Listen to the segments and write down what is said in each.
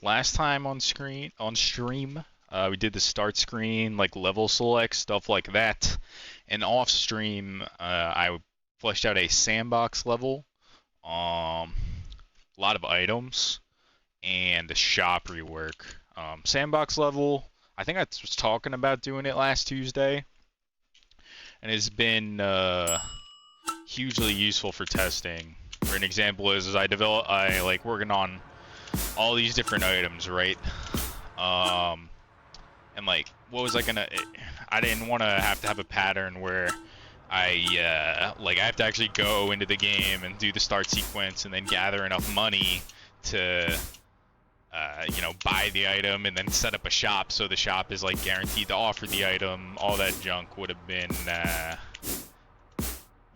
last time on stream, we did the start screen, like level select, stuff like that. And off stream, I fleshed out a sandbox level, a lot of items, and the shop rework. Sandbox level, I think I was talking about doing it last Tuesday, and it's been hugely useful for testing. For an example is I like working on all these different items, right? Um, and like, what was I gonna? I didn't want to have a pattern where I have to actually go into the game and do the start sequence and then gather enough money to buy the item and then set up a shop so the shop is like guaranteed to offer the item. All that junk would have been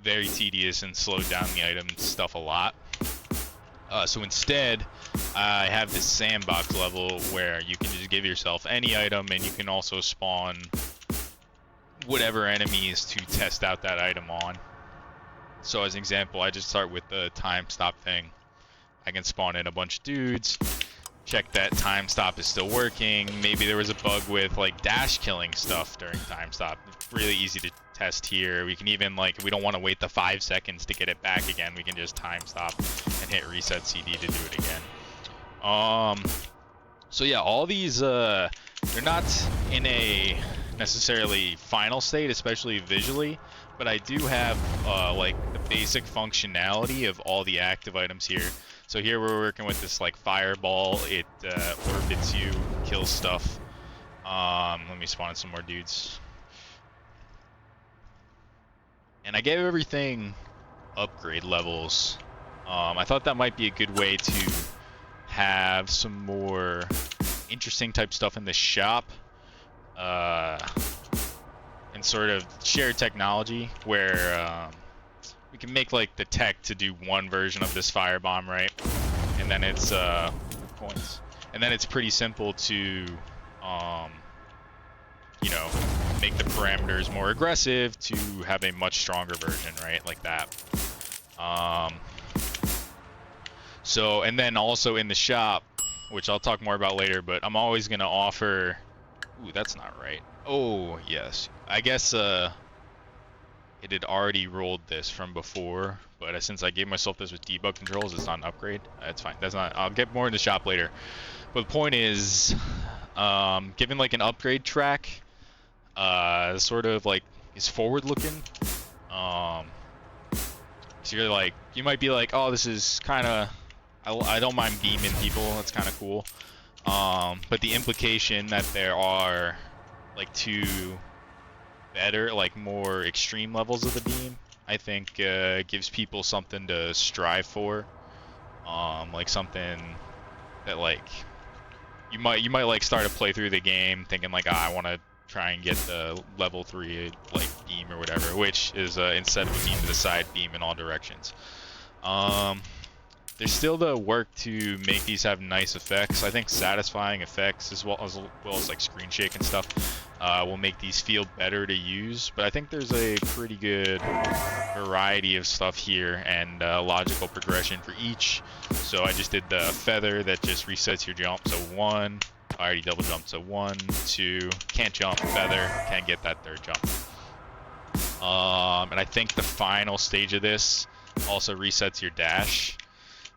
very tedious and slowed down the item stuff a lot. So instead, I have this sandbox level where you can just give yourself any item and you can also spawn whatever enemies to test out that item on. So as an example, I just start with the time stop thing. I can spawn in a bunch of dudes, check that time stop is still working. Maybe there was a bug with like dash killing stuff during time stop. It's really easy to test here. We can even like, if we don't want to wait the 5 seconds to get it back again, we can just time stop and hit reset CD to do it again. So yeah, all these they're not in a necessarily final state, especially visually, but I do have like the basic functionality of all the active items here. So here we're working with this like fireball. It orbits you, kills stuff. Let me spawn in some more dudes. And I gave everything upgrade levels. I thought that might be a good way to have some more interesting type stuff in the shop. And sort of shared technology where we can make like the tech to do one version of this firebomb, right? And then it's points. And then it's pretty simple to make the parameters more aggressive to have a much stronger version, right? Like that. So, and then also in the shop, which I'll talk more about later, but I'm always gonna offer. Ooh, that's not right. Oh, yes. I guess it had already rolled this from before, but since I gave myself this with debug controls, it's not an upgrade. That's fine. That's not. I'll get more in the shop later. But the point is, given like an upgrade track, sort of like is forward-looking. So you're like, you might be like, oh, this is kind of. I don't mind beaming people. That's kind of cool. But the implication that there are like two better, like more extreme levels of the beam, I think gives people something to strive for. Like something that like you might like start to play through the game thinking like, I want to try and get the level 3 like beam or whatever, which is instead of a beam to the side, beam in all directions. There's still the work to make these have nice effects. I think satisfying effects as well as like screen shake and stuff will make these feel better to use. But I think there's a pretty good variety of stuff here and logical progression for each. So I just did the feather that just resets your jump. So 1, I already double jumped. So 1, 2, can't jump, feather, can't get that third jump. And I think the final stage of this also resets your dash.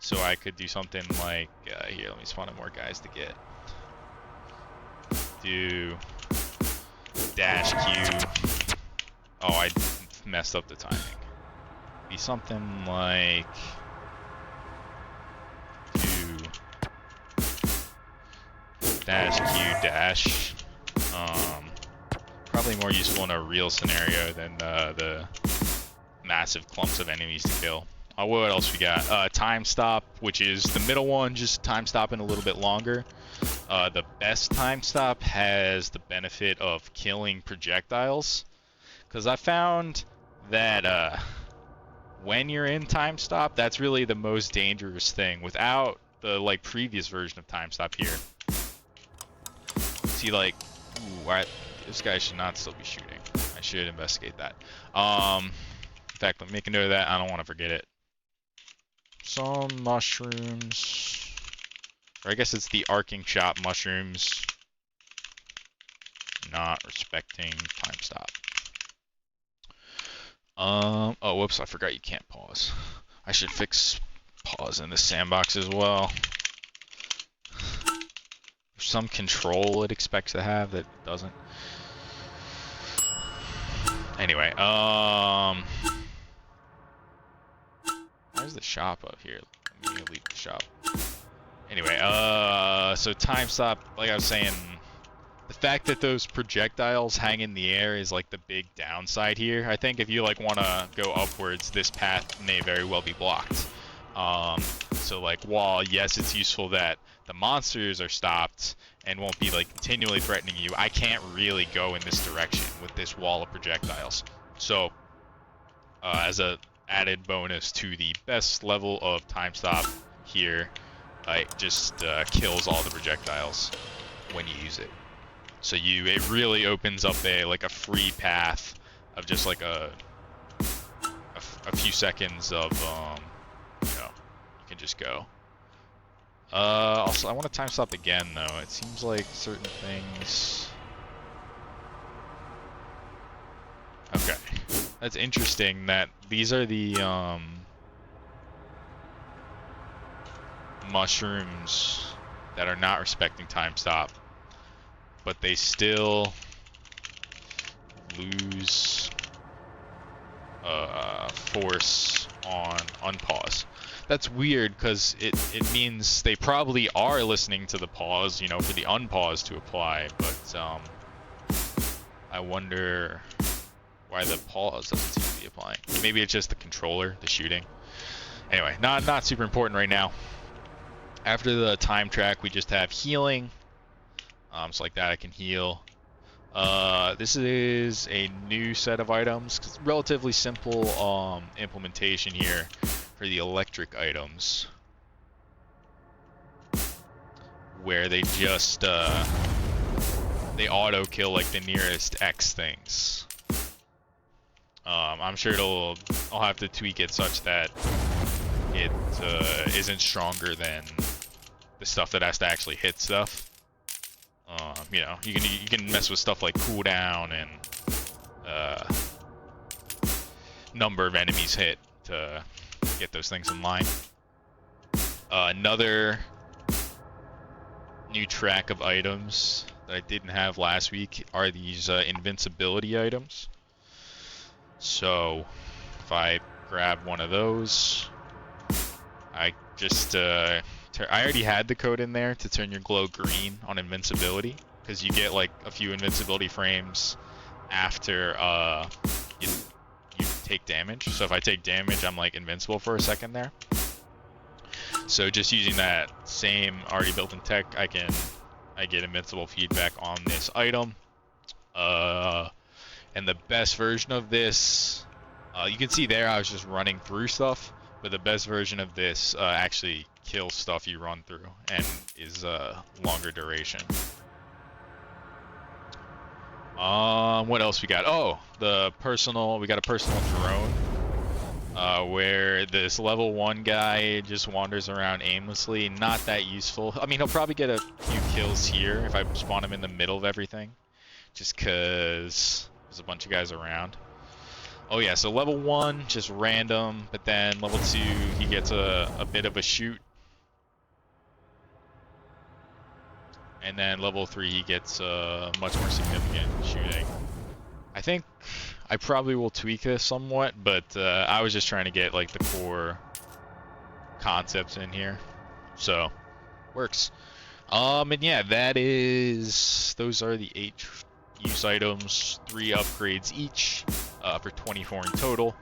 So I could do something like, here, let me spawn in more guys to get. Do dash Q. Oh, I messed up the timing. Be something like, do dash Q dash. Probably more useful in a real scenario than the massive clumps of enemies to kill. What else we got? Time stop, which is the middle one, just time stopping a little bit longer. The best time stop has the benefit of killing projectiles, because I found that when you're in time stop, that's really the most dangerous thing. Without the like previous version of time stop here, see like, ooh, this guy should not still be shooting. I should investigate that. In fact, let me make a note of that. I don't want to forget it. Some mushrooms. Or I guess it's the arcing shot mushrooms not respecting time stop. Oh, whoops, I forgot you can't pause. I should fix pause in the sandbox as well. There's some control it expects to have that it doesn't. Anyway, where's the shop up here? Let me leave the shop. Anyway, so time stop, like I was saying, the fact that those projectiles hang in the air is like the big downside here. I think if you like want to go upwards, this path may very well be blocked. So like while yes, it's useful that the monsters are stopped and won't be like continually threatening you, I can't really go in this direction with this wall of projectiles. So as a added bonus to the best level of time stop here, it just kills all the projectiles when you use it. So it really opens up a free path of just like a few seconds of you can just go. Also, I want to time stop again though. It seems like certain things. Okay, that's interesting. That these are the mushrooms that are not respecting time stop. But they still lose force on unpause. That's weird because it means they probably are listening to the pause, for the unpause to apply. But I wonder why the pause doesn't seem to be applying. Maybe it's just the controller, the shooting. Anyway, not super important right now. After the time track, we just have healing. So like that I can heal. This is a new set of items. It's relatively simple implementation here for the electric items, where they just they auto kill like the nearest X things. I'm sure I'll have to tweak it such that it isn't stronger than the stuff that has to actually hit stuff. You can mess with stuff like cooldown and number of enemies hit to get those things in line. Another new track of items that I didn't have last week are these invincibility items. So if I grab one of those, I just I already had the code in there to turn your glow green on invincibility, because you get like a few invincibility frames after you take damage. So if I take damage, I'm like invincible for a second there. So just using that same already built-in tech, I get invincible feedback on this item. And the best version of this, you can see there I was just running through stuff, but the best version of this actually kills stuff you run through and is longer duration. What else we got? Oh, we got a personal drone, where this level 1 guy just wanders around aimlessly. Not that useful. I mean, he'll probably get a few kills here if I spawn him in the middle of everything, just cause there's a bunch of guys around. Oh yeah, so level 1, just random, but then level 2, he gets a bit of a shoot. And then level 3, he gets much more significant shooting. I think I probably will tweak this somewhat, but I was just trying to get like the core concepts in here. So, works. And yeah, those are the 8 use items, 3 upgrades each, for 24 in total.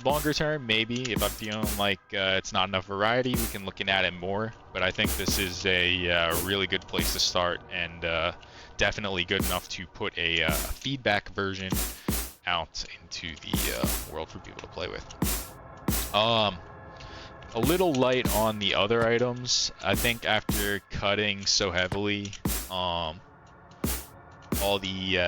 Longer term, maybe, if I'm feeling like it's not enough variety, we can look at it more. But I think this is a really good place to start, and definitely good enough to put a feedback version out into the world for people to play with. A little light on the other items. I think after cutting so heavily, all the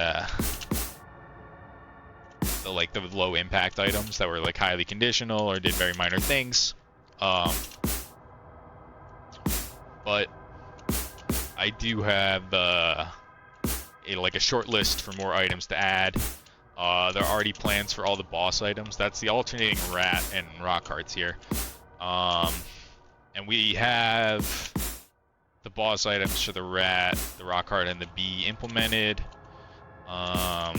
low impact items that were like highly conditional or did very minor things, but I do have like a short list for more items to add. There are already plans for all the boss items. That's the alternating rat and rock hearts here. And we have the boss items for the rat, the rock heart, and the bee implemented. I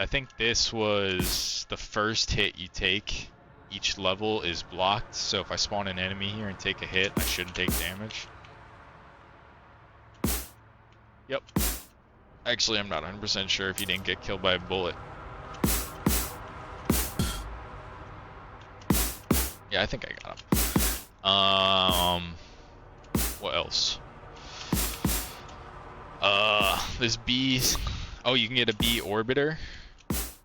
think this was the first hit you take. Each level is blocked, so if I spawn an enemy here and take a hit, I shouldn't take damage. Yep. Actually, I'm not 100% sure if he didn't get killed by a bullet. Yeah, I think I got him. What else? There's bees. Oh, you can get a bee orbiter,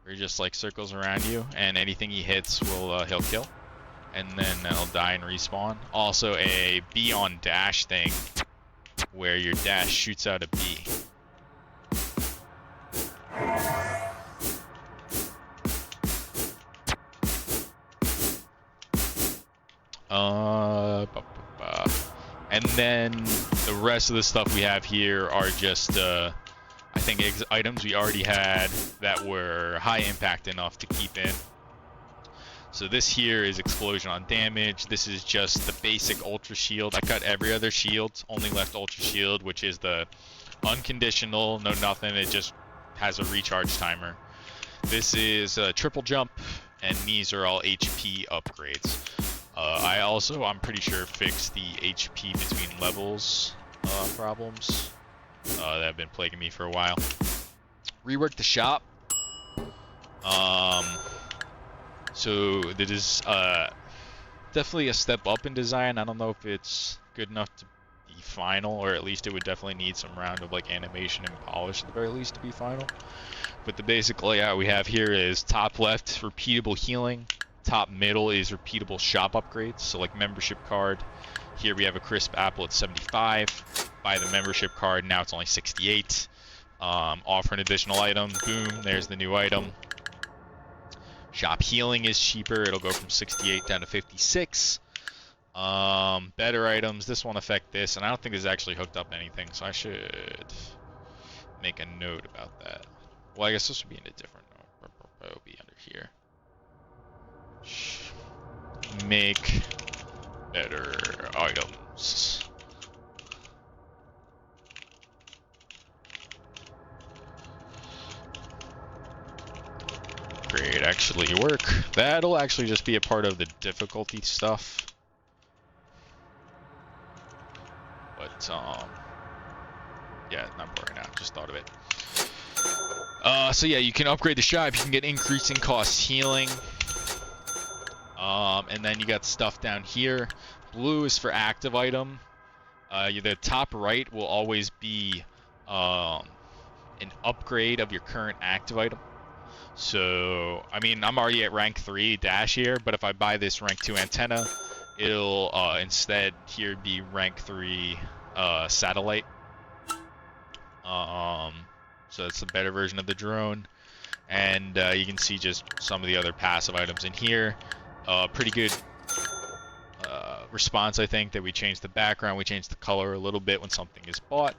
where he just like circles around you, and anything he hits will he'll kill, and then he'll die and respawn. Also, a bee on dash thing, where your dash shoots out a bee. And then the rest of the stuff we have here are just, I think, items we already had that were high impact enough to keep in. So this here is explosion on damage. This is just the basic ultra shield. I cut every other shield, only left ultra shield, which is the unconditional, no nothing. It just has a recharge timer. This is a triple jump, and these are all HP upgrades. I'm pretty sure, fixed the HP between levels problems that have been plaguing me for a while. Reworked the shop. So that is definitely a step up in design. I don't know if it's good enough to be final, or at least it would definitely need some round of like animation and polish at the very least to be final. But the basic layout we have here is top left, repeatable healing. Top middle is repeatable shop upgrades, so like membership card. Here we have a crisp apple at 75. Buy the membership card, now it's only 68. Offer an additional item, boom, there's the new item. Shop healing is cheaper, it'll go from 68 down to 56. Better items, this won't affect this, and I don't think this is actually hooked up anything, so I should make a note about that. Well, I guess this would be in a different note. It'll be under here. Make better items. Great, actually work. That'll actually just be a part of the difficulty stuff. But yeah, not important now. Just thought of it. So yeah, you can upgrade the shop. You can get increasing cost healing. And then you got stuff down here. Blue is for active item. The top right will always be an upgrade of your current active item. So, I mean, I'm already at rank 3 dash here, but if I buy this rank 2 antenna, it'll instead here be rank 3 satellite. So it's a better version of the drone. And you can see just some of the other passive items in here. Pretty good response, I think, that we changed the background, we changed the color a little bit when something is bought,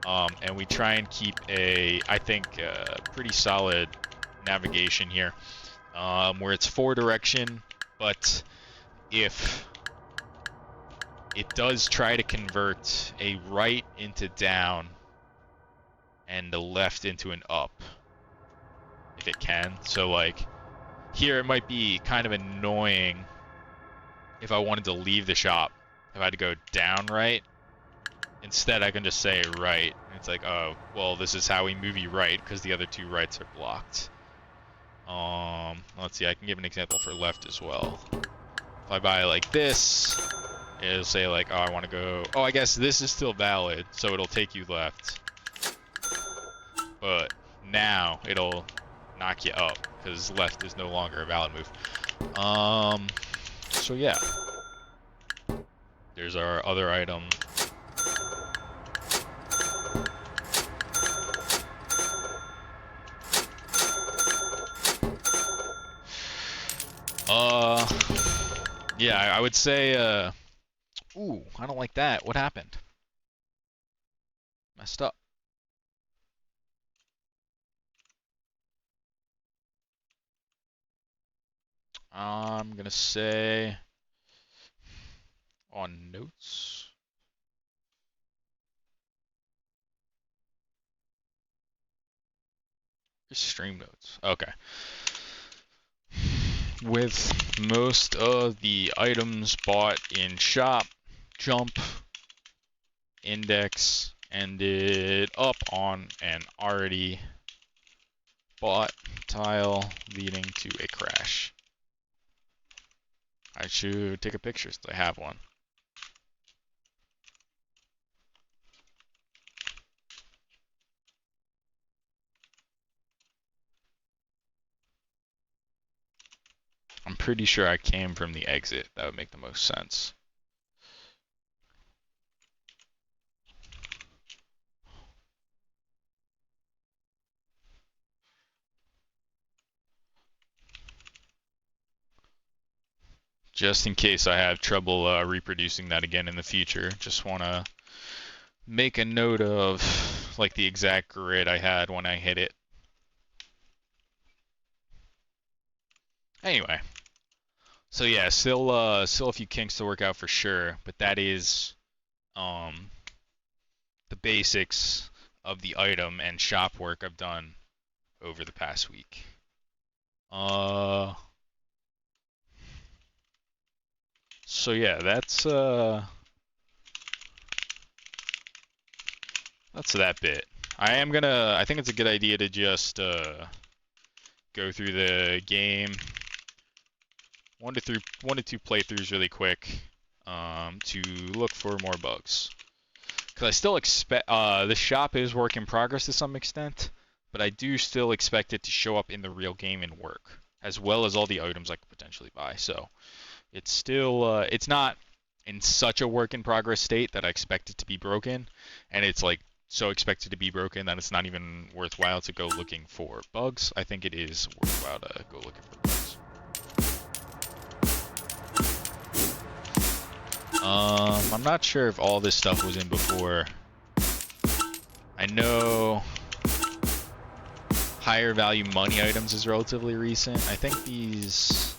and we try and keep I think, pretty solid navigation here, where it's 4 direction, but if it does try to convert a right into down and the left into an up, if it can. So like here it might be kind of annoying if I wanted to leave the shop, if I had to go down right. Instead I can just say right. It's like, oh, well, this is how we move you right, because the other 2 rights are blocked. Let's see, I can give an example for left as well. If I buy like this, it'll say like, oh, I want to go, oh, I guess this is still valid, so it'll take you left. But now it'll knock you up, because left is no longer a valid move. So yeah. There's our other item. Yeah, I would say Ooh, I don't like that. What happened? Messed up. I'm gonna say on notes. Stream notes. Okay. With most of the items bought in shop, jump index ended up on an already bought tile leading to a crash. I should take a picture since I have one. I'm pretty sure I came from the exit. That would make the most sense. Just in case I have trouble reproducing that again in the future, just want to make a note of like the exact grid I had when I hit it. Anyway, so yeah, still a few kinks to work out for sure, but that is the basics of the item and shop work I've done over the past week. So yeah, that's that bit. I think it's a good idea to just go through the game, one to two playthroughs really quick, to look for more bugs. Because I still expect the shop is work in progress to some extent, but I do still expect it to show up in the real game and work, as well as all the items I could potentially buy. So it's still it's not in such a work in progress state that I expect it to be broken, and it's like so expected to be broken that it's not even worthwhile to go looking for bugs. I think it is worthwhile to go looking for bugs. I'm not sure if all this stuff was in before. I know higher value money items is relatively recent. I think these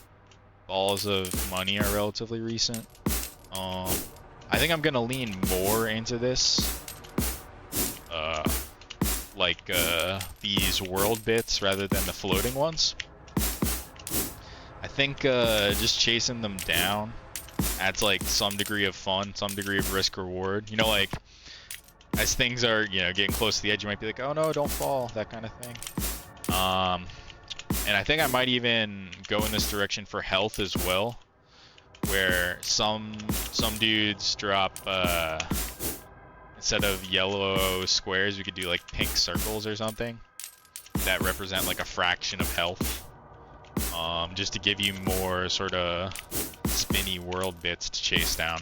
balls of money are relatively recent. I think I'm gonna lean more into this, these world bits rather than the floating ones. I think just chasing them down adds like some degree of fun, some degree of risk reward. You know, like as things are, you know, getting close to the edge, you might be like, oh no, don't fall, that kind of thing. And I think I might even go in this direction for health as well, where some dudes drop instead of yellow squares, we could do like pink circles or something that represent like a fraction of health, just to give you more sort of spinny world bits to chase down.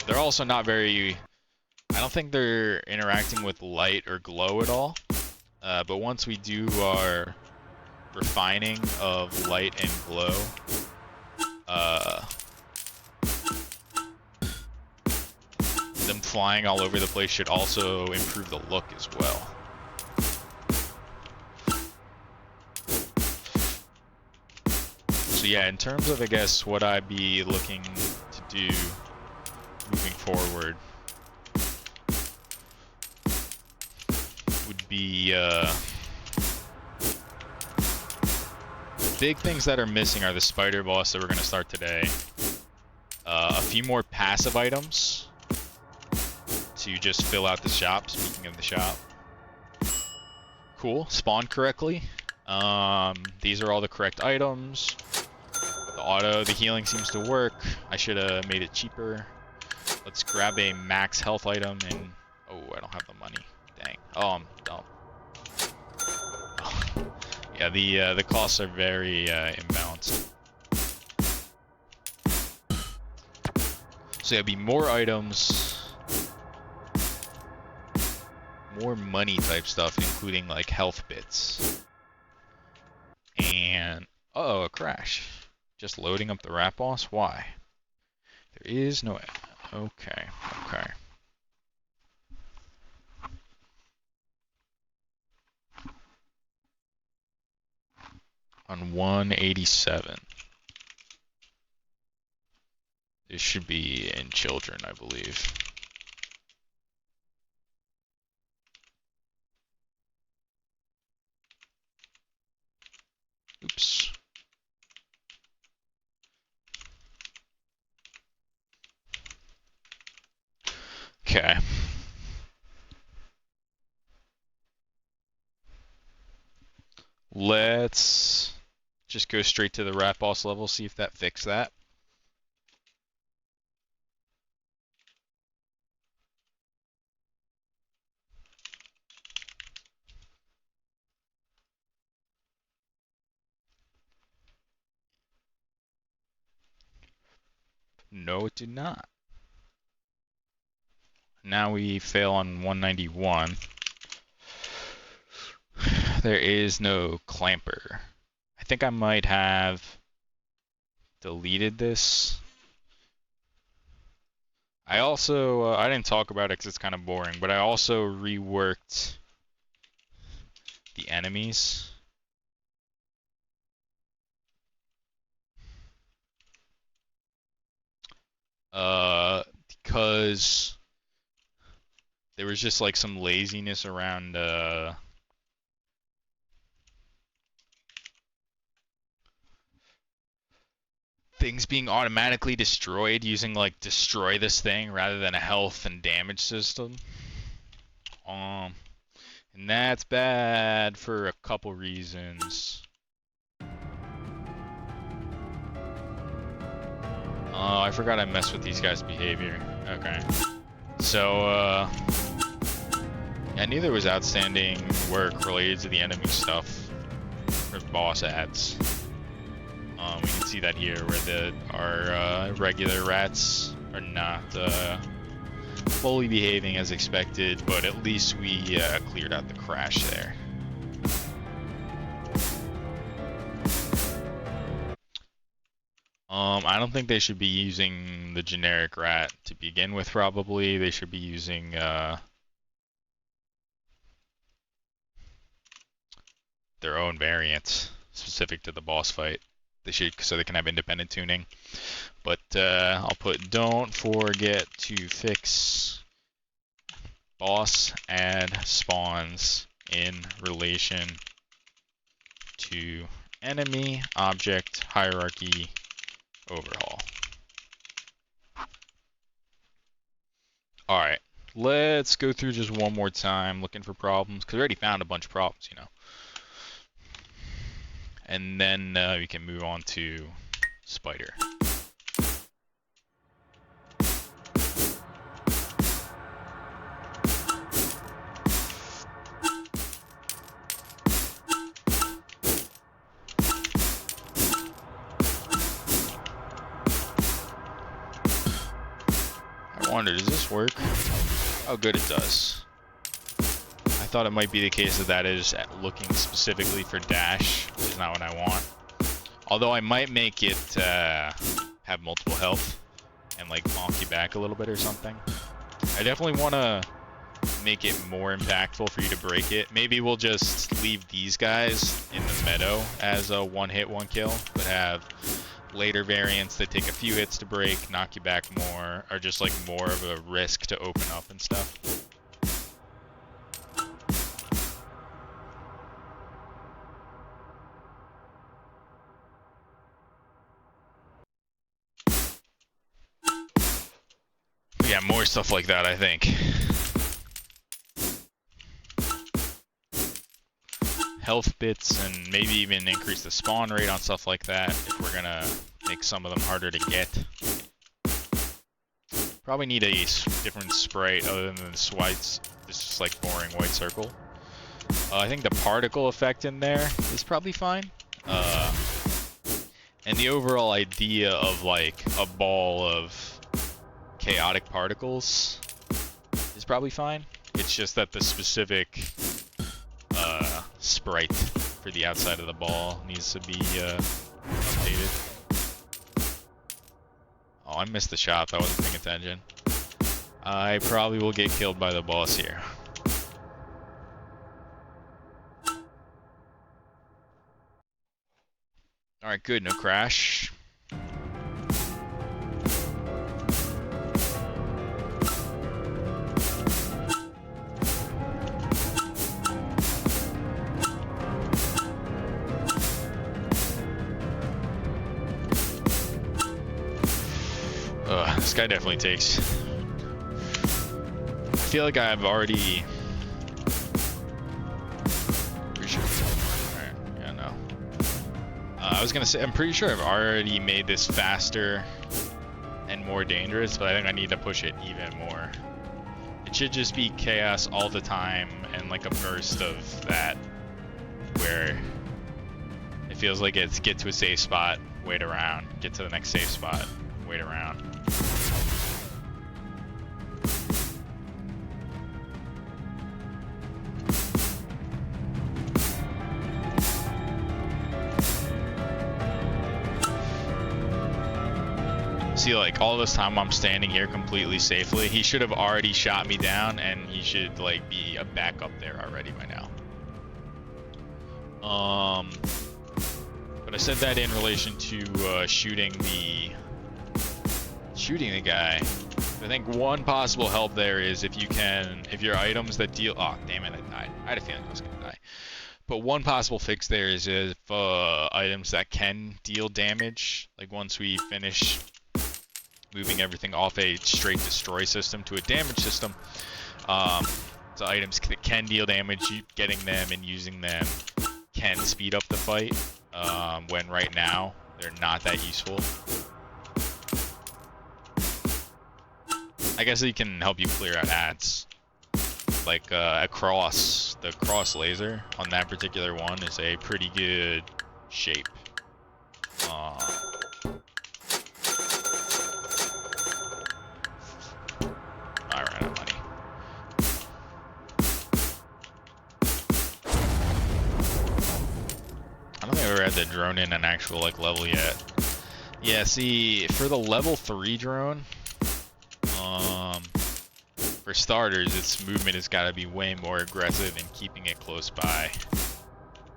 They're also not very, I don't think they're interacting with light or glow at all, but once we do our refining of light and glow, them flying all over the place should also improve the look as well. So yeah, in terms of, I guess, what I'd be looking to do moving forward would be big things that are missing are the spider boss that we're going to start today, a few more passive items to just fill out the shop. Speaking of the shop, cool, spawned correctly. These are all the correct items. The healing seems to work. I should have made it cheaper. Let's grab a max health item and, oh, I don't have the money. Dang. Oh, I'm dumb. Oh. Yeah, the costs are very imbalanced. So it'll be more items, more money type stuff, including like health bits. And Uh-oh, a crash. Just loading up the rat boss? Why? There is no... Okay, okay. On 187. This should be in children, I believe. Oops. Okay. Let's just go straight to the rat boss level, see if that fixed that. No, it did not. Now we fail on 191. There is no clamper. I think I might have deleted this. I also, I didn't talk about it because it's kind of boring, but I also reworked the enemies. Because there was just like some laziness around things being automatically destroyed using like destroy this thing rather than a health and damage system. And that's bad for a couple reasons. Oh, I forgot I messed with these guys' behavior. Okay. So, yeah, neither was outstanding work related to the enemy stuff or boss ads. We can see that here where our regular rats are not fully behaving as expected, but at least we cleared out the crash there. I don't think they should be using the generic rat to begin with, probably. They should be using their own variant specific to the boss fight. They should, so they can have independent tuning. But I'll put don't forget to fix boss add spawns in relation to enemy object hierarchy overhaul. Alright, let's go through just one more time looking for problems, because we already found a bunch of problems, you know. And then we can move on to Spider. I wonder, does this work? Oh, good, it does. I thought it might be the case that is looking specifically for dash, which is not what I want. Although I might make it have multiple health and like bonk you back a little bit or something. I definitely want to make it more impactful for you to break it. Maybe we'll just leave these guys in the meadow as a one hit, one kill, but have later variants that take a few hits to break, knock you back more, or just like more of a risk to open up and stuff. Yeah, more stuff like that, I think. Health bits and maybe even increase the spawn rate on stuff like that if we're gonna make some of them harder to get. Probably need a different sprite other than this just like boring white circle. I think the particle effect in there is probably fine. And the overall idea of like a ball of chaotic particles is probably fine. It's just that the specific sprite for the outside of the ball needs to be updated. Oh, I missed the shot. I wasn't paying attention. I probably will get killed by the boss here. Alright, good. No crash. This guy definitely takes. I feel like I've already. Pretty sure. Alright, yeah, no. I was gonna say, I'm pretty sure I've already made this faster and more dangerous, but I think I need to push it even more. It should just be chaos all the time and like a burst of that where it feels like it's get to a safe spot, wait around, get to the next safe spot, wait around. See, like, all this time I'm standing here completely safely. He should have already shot me down, and he should, like, be a back up there already by now. But I said that in relation to shooting the guy. I think one possible help there is if your items that deal. Oh, damn it! I died. I had a feeling I was gonna die. But one possible fix there is if items that can deal damage, like once we finish moving everything off a straight destroy system to a damage system, so items that can deal damage, getting them and using them can speed up the fight, when right now they're not that useful. I guess it can help you clear out ads. Like the cross laser on that particular one is a pretty good shape. The drone in an actual like level yet. Yeah, see, for the level 3 drone, for starters, its movement has got to be way more aggressive in keeping it close by.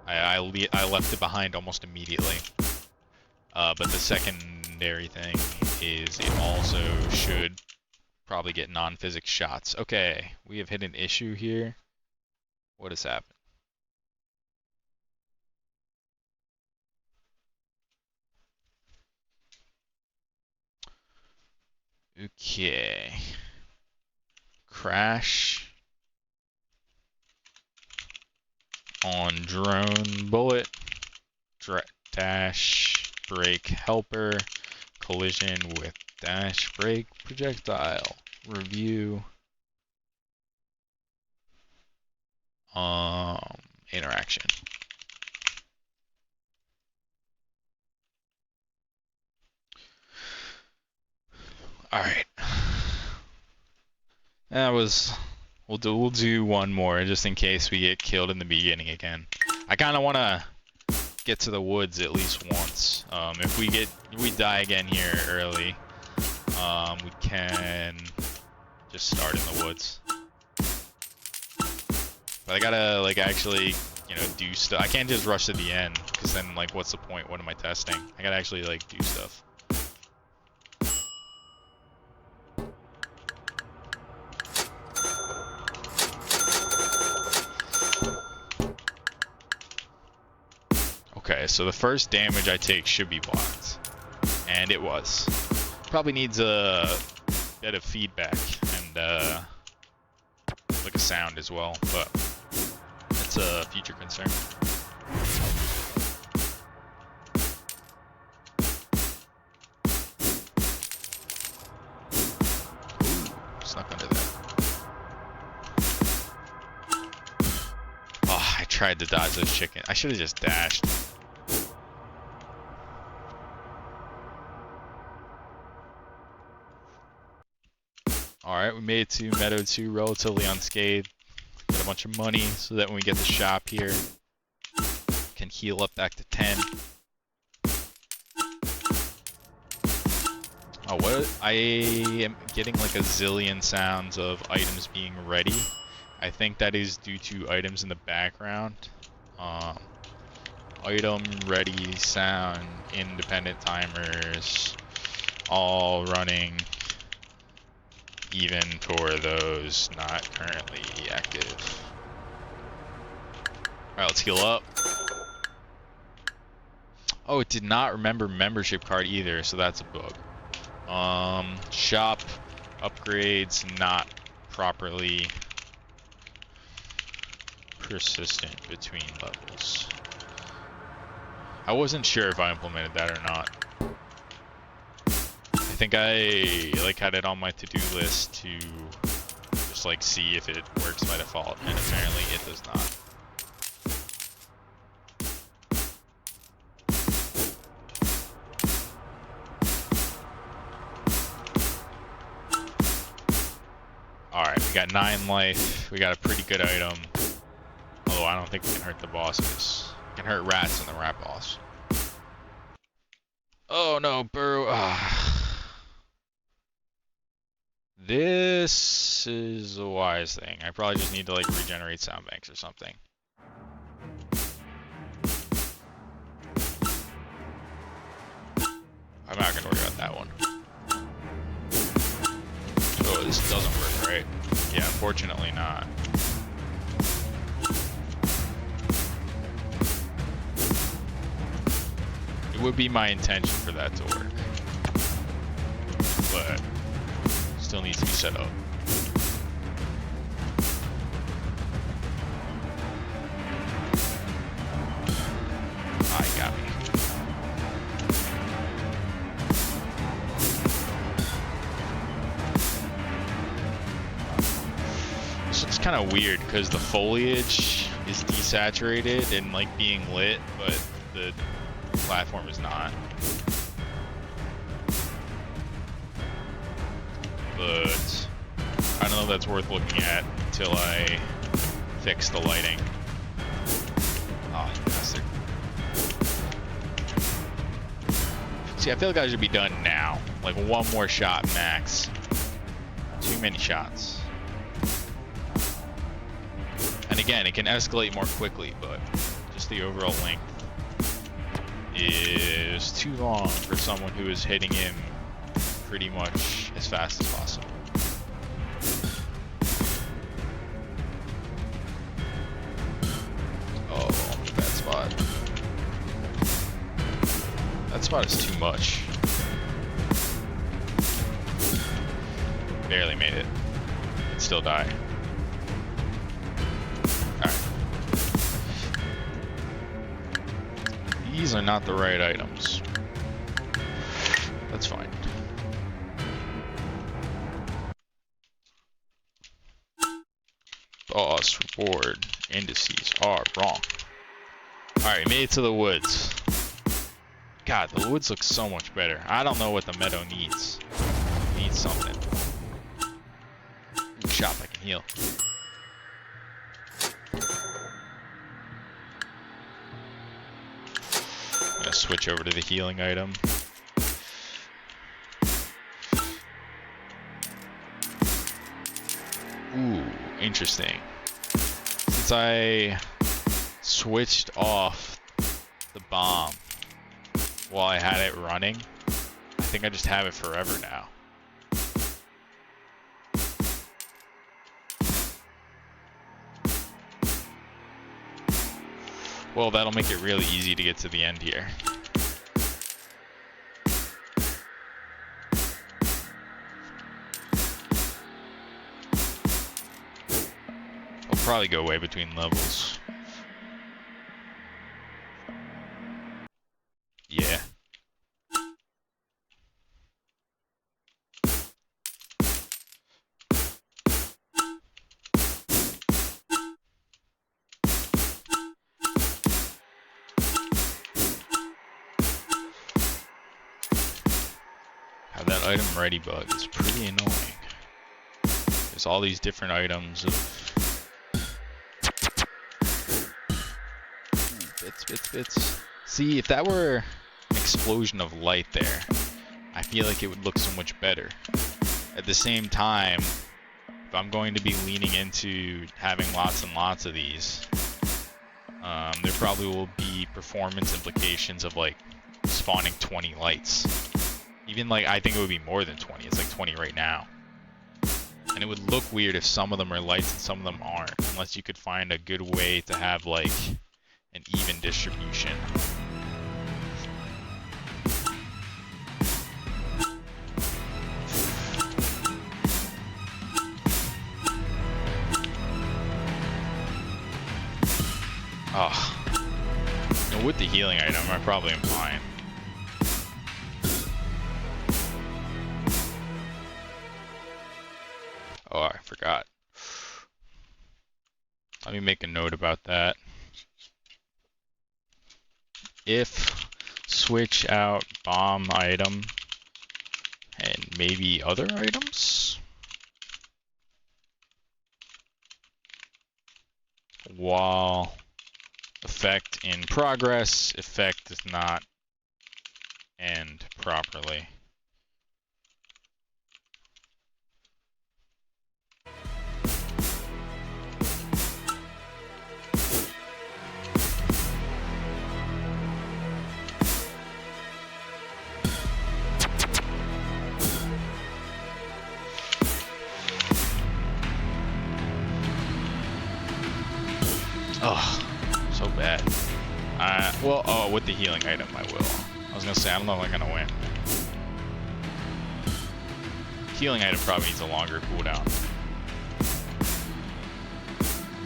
I left it behind almost immediately. But the secondary thing is it also should probably get non-physics shots. Okay, we have hit an issue here. What has happened? Okay. Crash on drone bullet. Dash brake helper. Collision with dash brake projectile. Review. Interaction. Alright. That was... We'll do one more just in case we get killed in the beginning again. I kind of want to get to the woods at least once. If we die again here early, we can just start in the woods. But I gotta like actually, do stuff. I can't just rush to the end because then like what's the point? What am I testing? I gotta actually like do stuff. Okay, so the first damage I take should be blocked. And it was. Probably needs a bit of feedback and like a sound as well, but that's a future concern. Ooh, snuck under that. Oh, I tried to dodge those chickens. I should have just dashed. Alright, we made it to Meadow 2 relatively unscathed. Got a bunch of money so that when we get the shop here, can heal up back to 10. Oh, what? I am getting like a zillion sounds of items being ready. I think that is due to items in the background. Item ready sound, independent timers, all running even for those not currently active. Alright, let's heal up. Oh, it did not remember membership card either, so that's a bug. Shop upgrades not properly persistent between levels. I wasn't sure if I implemented that or not. I think I like had it on my to-do list to just like see if it works by default, and apparently it does not. Alright, we got 9 life. We got a pretty good item. Although I don't think we can hurt the bosses. We can hurt rats in the rat boss. Oh no, Burrow. This is a wise thing. I probably just need to like regenerate sound banks or something. I'm not gonna worry about that one. Oh, this doesn't work, right? Yeah, unfortunately not. It would be my intention for that to work, but still needs to be set up. I got me. This looks kind of weird because the foliage is desaturated and like being lit, but the platform is not. But I don't know if that's worth looking at until I fix the lighting. Oh, you bastard. See, I feel like I should be done now. Like one more shot max. Too many shots. And again, it can escalate more quickly, but just the overall length is too long for someone who is hitting him pretty much as fast as possible. Oh, bad spot. That spot is too much. Barely made it. I'd still die. Alright. These are not the right items. That's fine. Boss reward indices are wrong. Alright, made it to the woods. God, the woods look so much better. I don't know what the meadow needs. It needs something. Shop, I can heal. I'm gonna switch over to the healing item. Ooh, interesting. Since I switched off the bomb while I had it running, I think I just have it forever now. Well, that'll make it really easy to get to the end here. I'll probably go way between levels. Yeah. That item ready bug is pretty annoying. There's all these different items of bits Bits. See, if that were an explosion of light there, I feel like it would look so much better. At the same time, if I'm going to be leaning into having lots and lots of these, there probably will be performance implications of like spawning 20 lights. Even like, I think it would be more than 20. It's like 20 right now. And it would look weird if some of them are lights and some of them aren't, unless you could find a good way to have like an even distribution. Oh. And with the healing item, I probably am fine. Oh, I forgot. Let me make a note about that. If switch out bomb item and maybe other items while effect in progress, effect does not end properly. Oh, so bad. Well, oh, with the healing item, I will. I was gonna say, I don't know if I'm gonna win. Healing item probably needs a longer cooldown.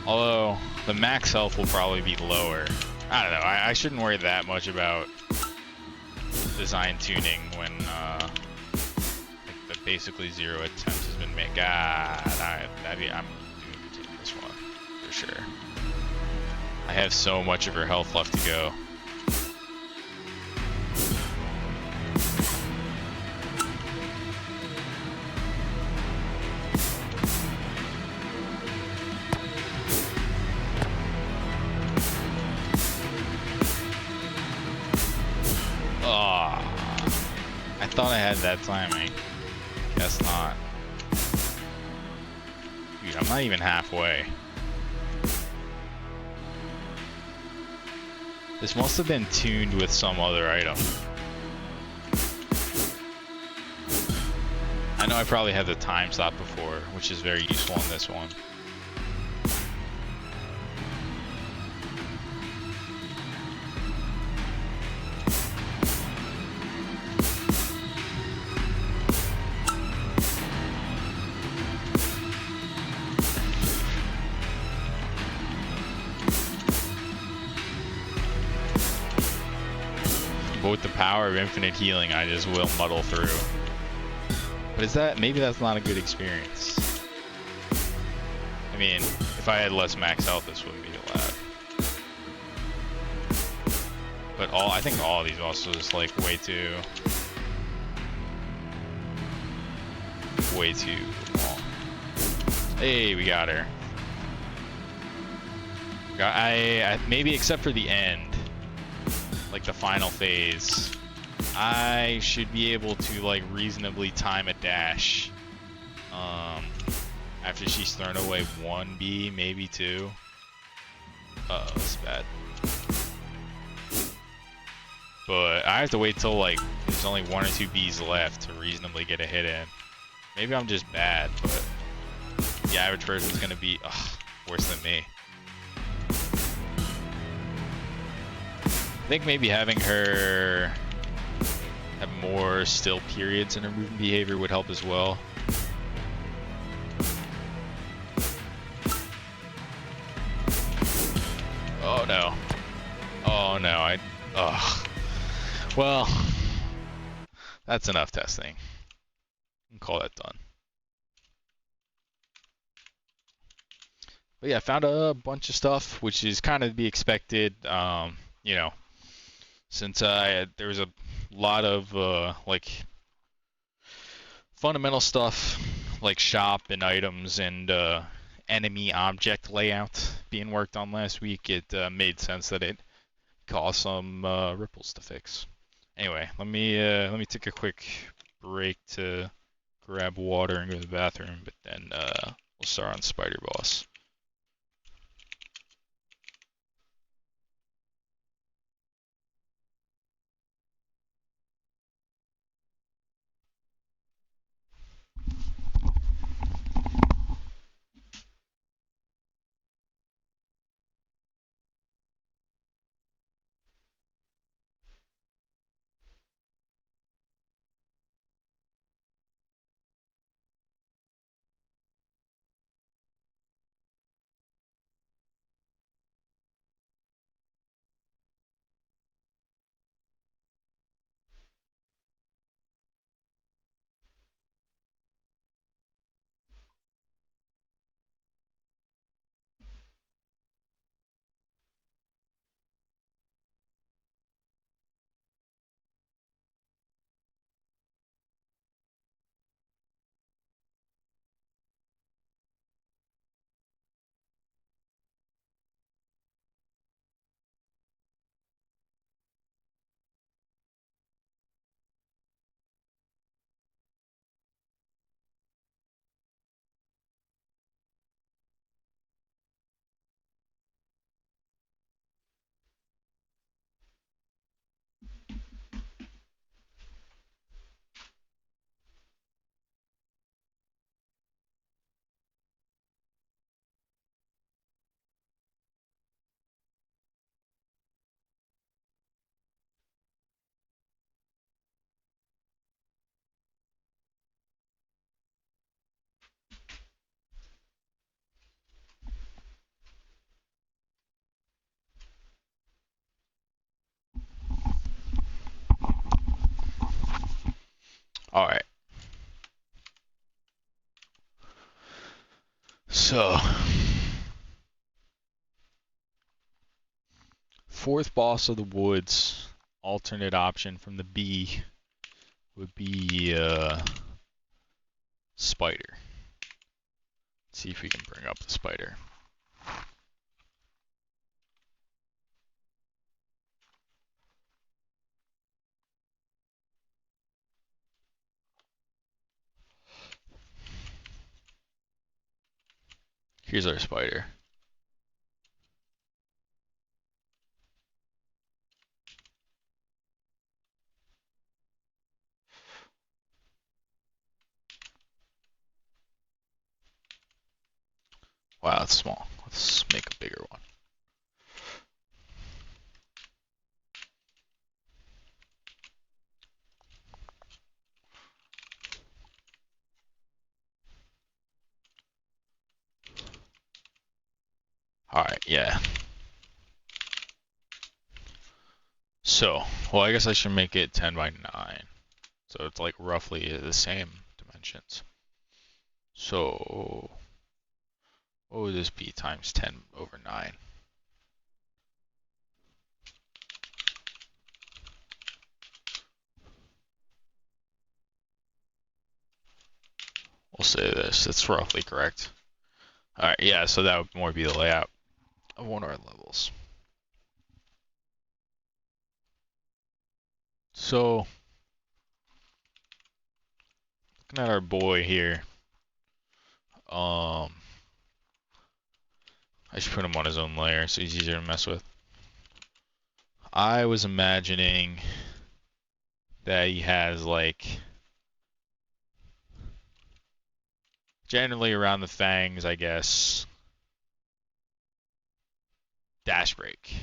Although, the max health will probably be lower. I don't know, I shouldn't worry that much about design tuning when, like, the basically 0 attempts has been made. God, I'm doomed to this one, for sure. I have so much of her health left to go. Oh, I thought I had that timing. Guess not. Dude, I'm not even halfway. This must have been tuned with some other item. I know I probably had the time stop before, which is very useful in this one. But with the power of infinite healing, I just will muddle through. But is that, maybe that's not a good experience. I mean, if I had less max health, this wouldn't be allowed. But I think all of these also just like way too long. Hey, we got her. Maybe except for the end, like the final phase, I should be able to like reasonably time a dash after she's thrown away 1 bee, maybe 2. Uh-oh, that's bad. But I have to wait till like there's only 1 or 2 bees left to reasonably get a hit in. Maybe I'm just bad, but the average person's gonna be worse than me. I think maybe having her have more still periods in her movement behavior would help as well. Oh no. Oh no, well, that's enough testing. Call that done. But yeah, I found a bunch of stuff, which is kind of to be expected. You know, since there was a lot of like fundamental stuff like shop and items and enemy object layout being worked on last week, it made sense that it cause some ripples to fix. Anyway, let me take a quick break to grab water and go to the bathroom, but then we'll start on Spider Boss. All right. So, fourth boss of the woods, alternate option from the B would be spider. Let's see if we can bring up the spider. Here's our spider. Wow, it's small. Let's make a bigger one. Alright, yeah. So, well, I guess I should make it 10 by 9. So it's like roughly the same dimensions. So, what would this be times 10 over 9? We'll say this. It's roughly correct. Alright, yeah, so that would more be the layout of one of our levels. So, looking at our boy here, I should put him on his own layer so he's easier to mess with. I was imagining that he has like generally around the fangs, I guess, dash break.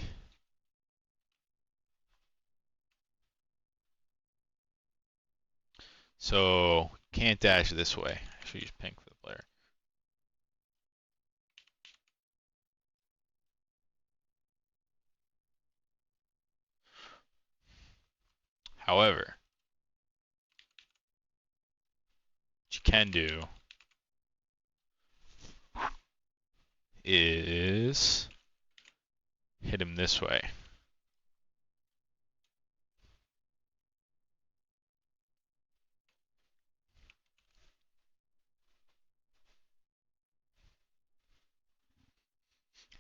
So can't dash this way. I should use pink for the player. However, what you can do is hit him this way.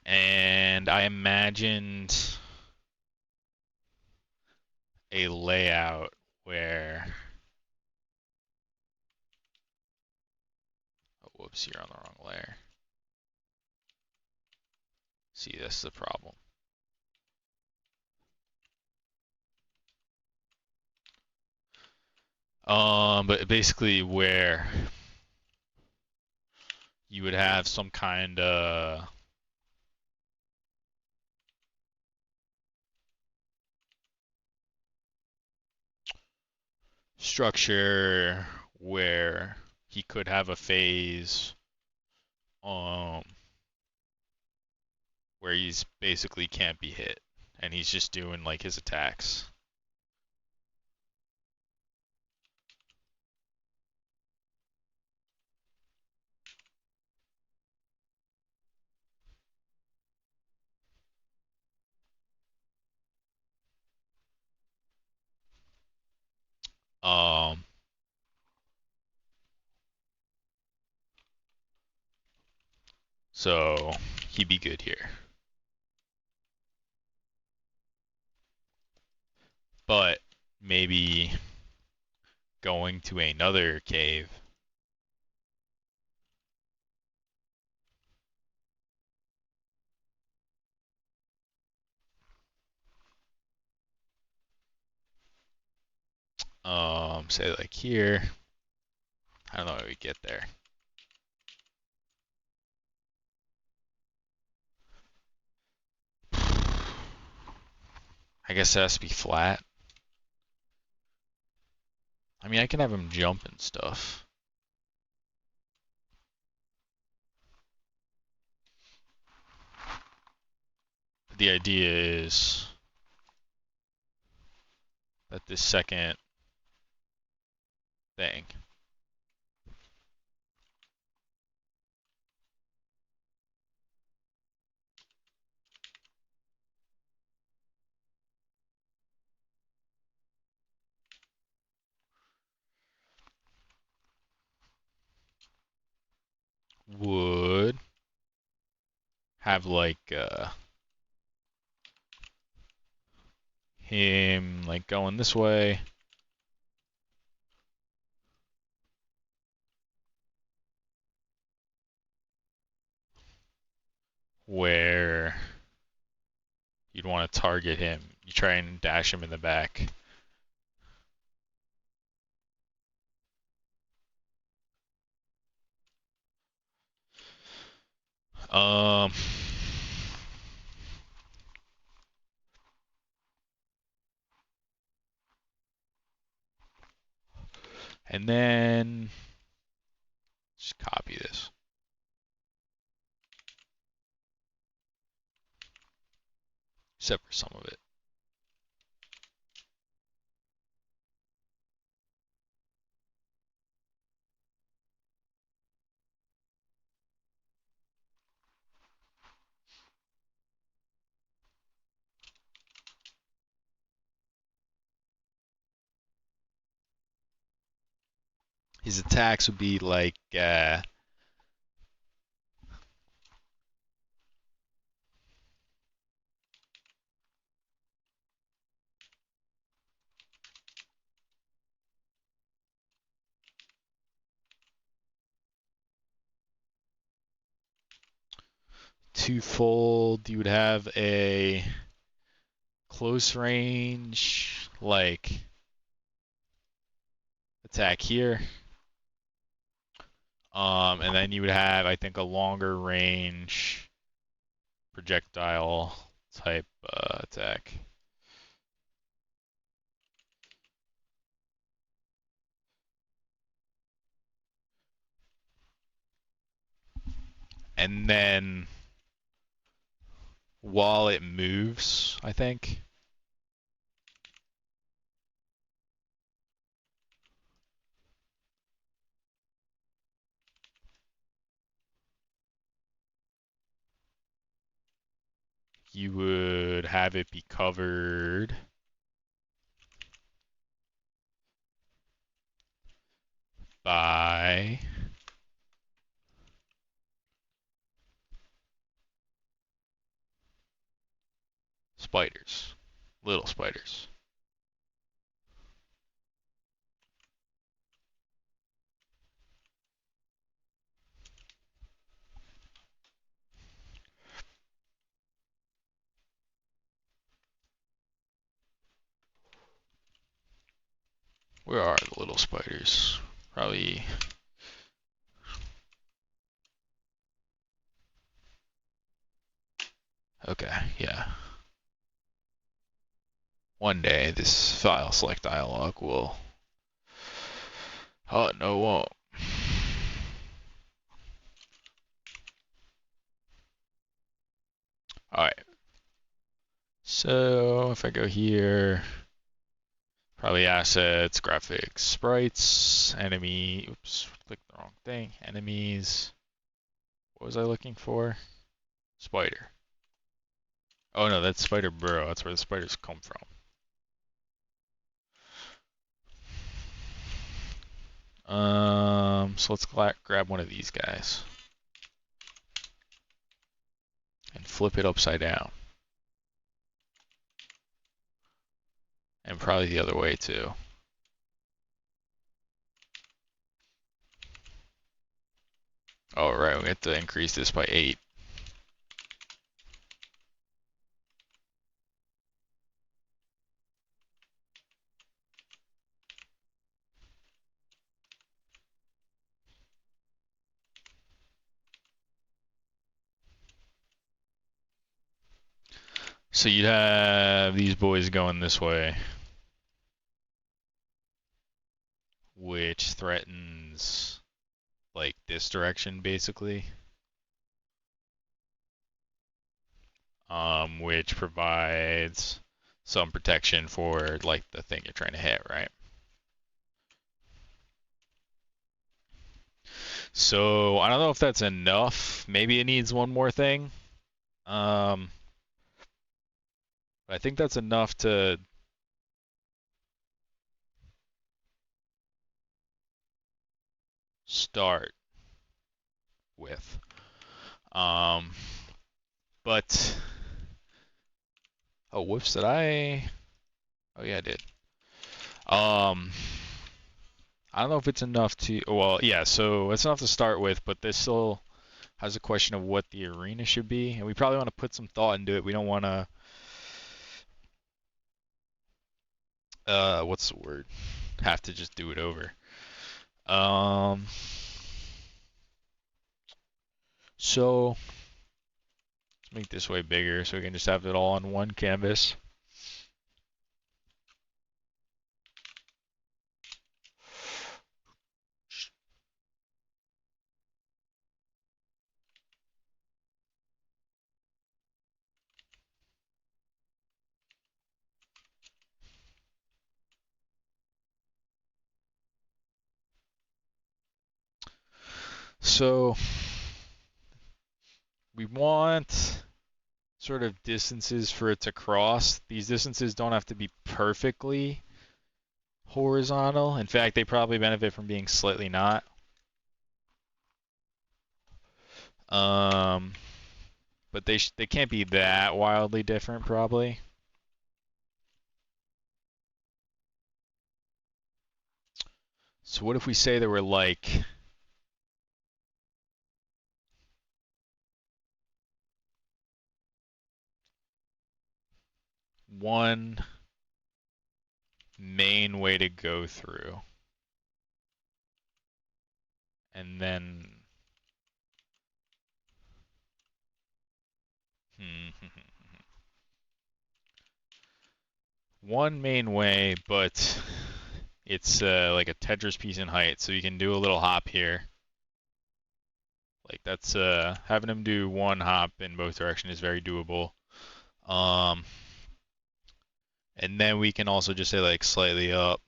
And I imagined a layout where, oh, whoops, you're on the wrong layer. See, that's the problem. But basically where you would have some kind of structure where he could have a phase where he's basically can't be hit and he's just doing like his attacks. Um so he'd be good here. But maybe going to another cave say like here. I don't know how we get there. I guess it has to be flat. I mean, I can have him jump and stuff. But the idea is that this second thing would have like him like going this way. Where you'd want to target him. You try and dash him in the back. Um, and then just copy this. Except for some of it. His attacks would be like twofold. You would have a close range like attack here. And then you would have, I think, a longer range projectile type attack. And then while it moves, I think, you would have it be covered by spiders, little spiders. Where are the little spiders? Probably. Okay, yeah. One day this file select dialog will. Oh, no, it won't. Alright. So if I go here, probably assets, graphics, sprites, enemy. Oops, clicked the wrong thing. Enemies. What was I looking for? Spider. Oh no, that's spider burrow. That's where the spiders come from. So let's grab one of these guys and flip it upside down. And probably the other way too. Oh right, we have to increase this by 8. So you'd have these boys going this way, which threatens like this direction basically, which provides some protection for like the thing you're trying to hit, right? So I don't know if that's enough. Maybe it needs one more thing. I think that's enough to start with. But oh, whoops, did I? Oh yeah, I did. I don't know if it's enough to. Well, yeah, so it's enough to start with, but this still has a question of what the arena should be, and we probably want to put some thought into it. We don't want to. What's the word? Have to just do it over. So let's make this way bigger so we can just have it all on one canvas. So we want sort of distances for it to cross. These distances don't have to be perfectly horizontal. In fact, they probably benefit from being slightly not. But they can't be that wildly different, probably. So what if we say there were like one main way to go through, and then one main way, but it's like a Tetris piece in height, so you can do a little hop here. Like that's having him do one hop in both directions is very doable. And then we can also just say like slightly up.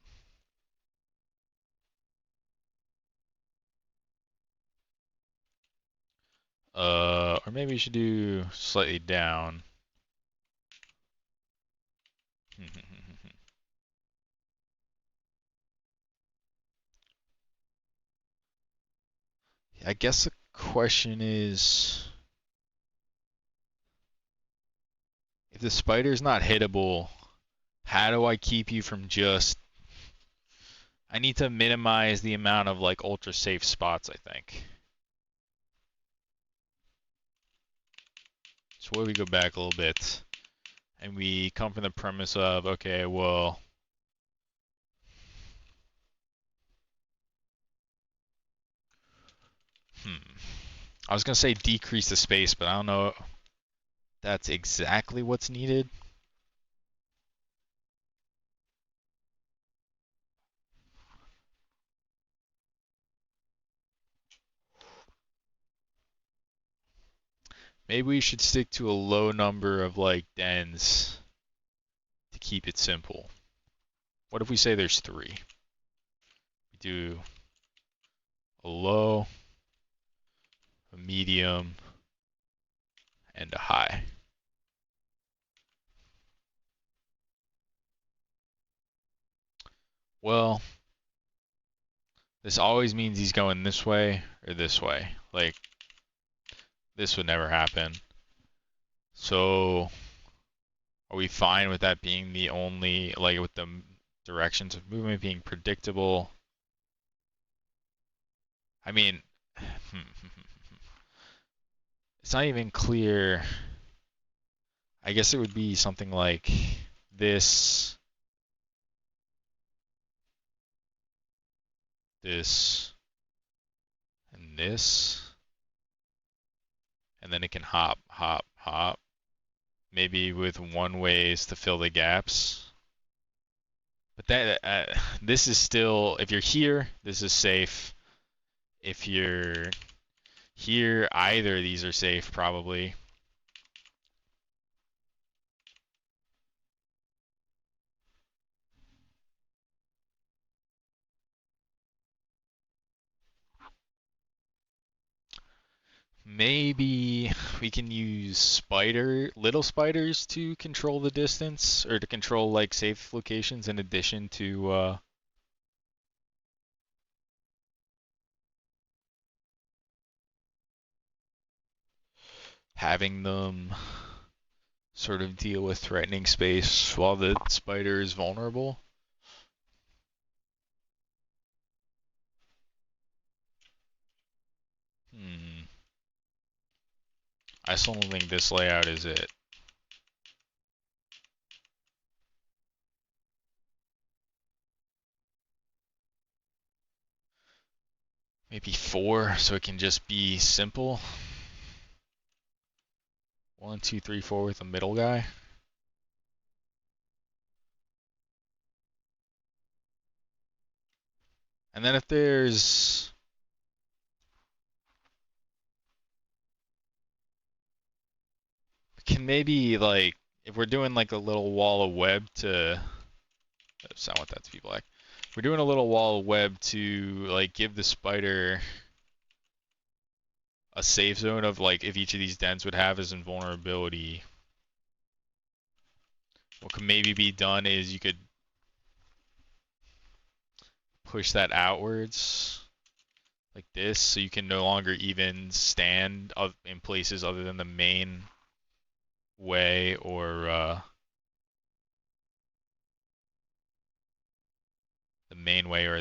Or maybe you should do slightly down. I guess the question is, if the spider's not hittable, how do I keep you from just... I need to minimize the amount of like ultra safe spots, I think. So what if we go back a little bit and we come from the premise of, okay, well, I was gonna say decrease the space, but I don't know if that's exactly what's needed. Maybe we should stick to a low number of like dens to keep it simple. What if we say there's 3? We do a low, a medium, and a high. Well, this always means he's going this way or this way. Like, this would never happen. So, are we fine with that being the only, like, with the directions of movement being predictable? I mean, it's not even clear. I guess it would be something like this, this, and this. And then it can hop, hop, hop. Maybe with one ways to fill the gaps. But that this is still, if you're here, this is safe. If you're here, either of these are safe probably. Maybe we can use little spiders to control the distance, or to control like safe locations in addition to having them sort of deal with threatening space while the spider is vulnerable. I still don't think this layout is it. Maybe 4, so it can just be simple. 1, 2, 3, 4 with a middle guy. And then if there's... can maybe, like, if we're doing like a little wall of web to... oops, I want that to be black. If we're doing a little wall of web to, like, give the spider a safe zone of, like, if each of these dens would have as invulnerability, what could maybe be done is you could push that outwards like this, so you can no longer even stand in places other than the main way or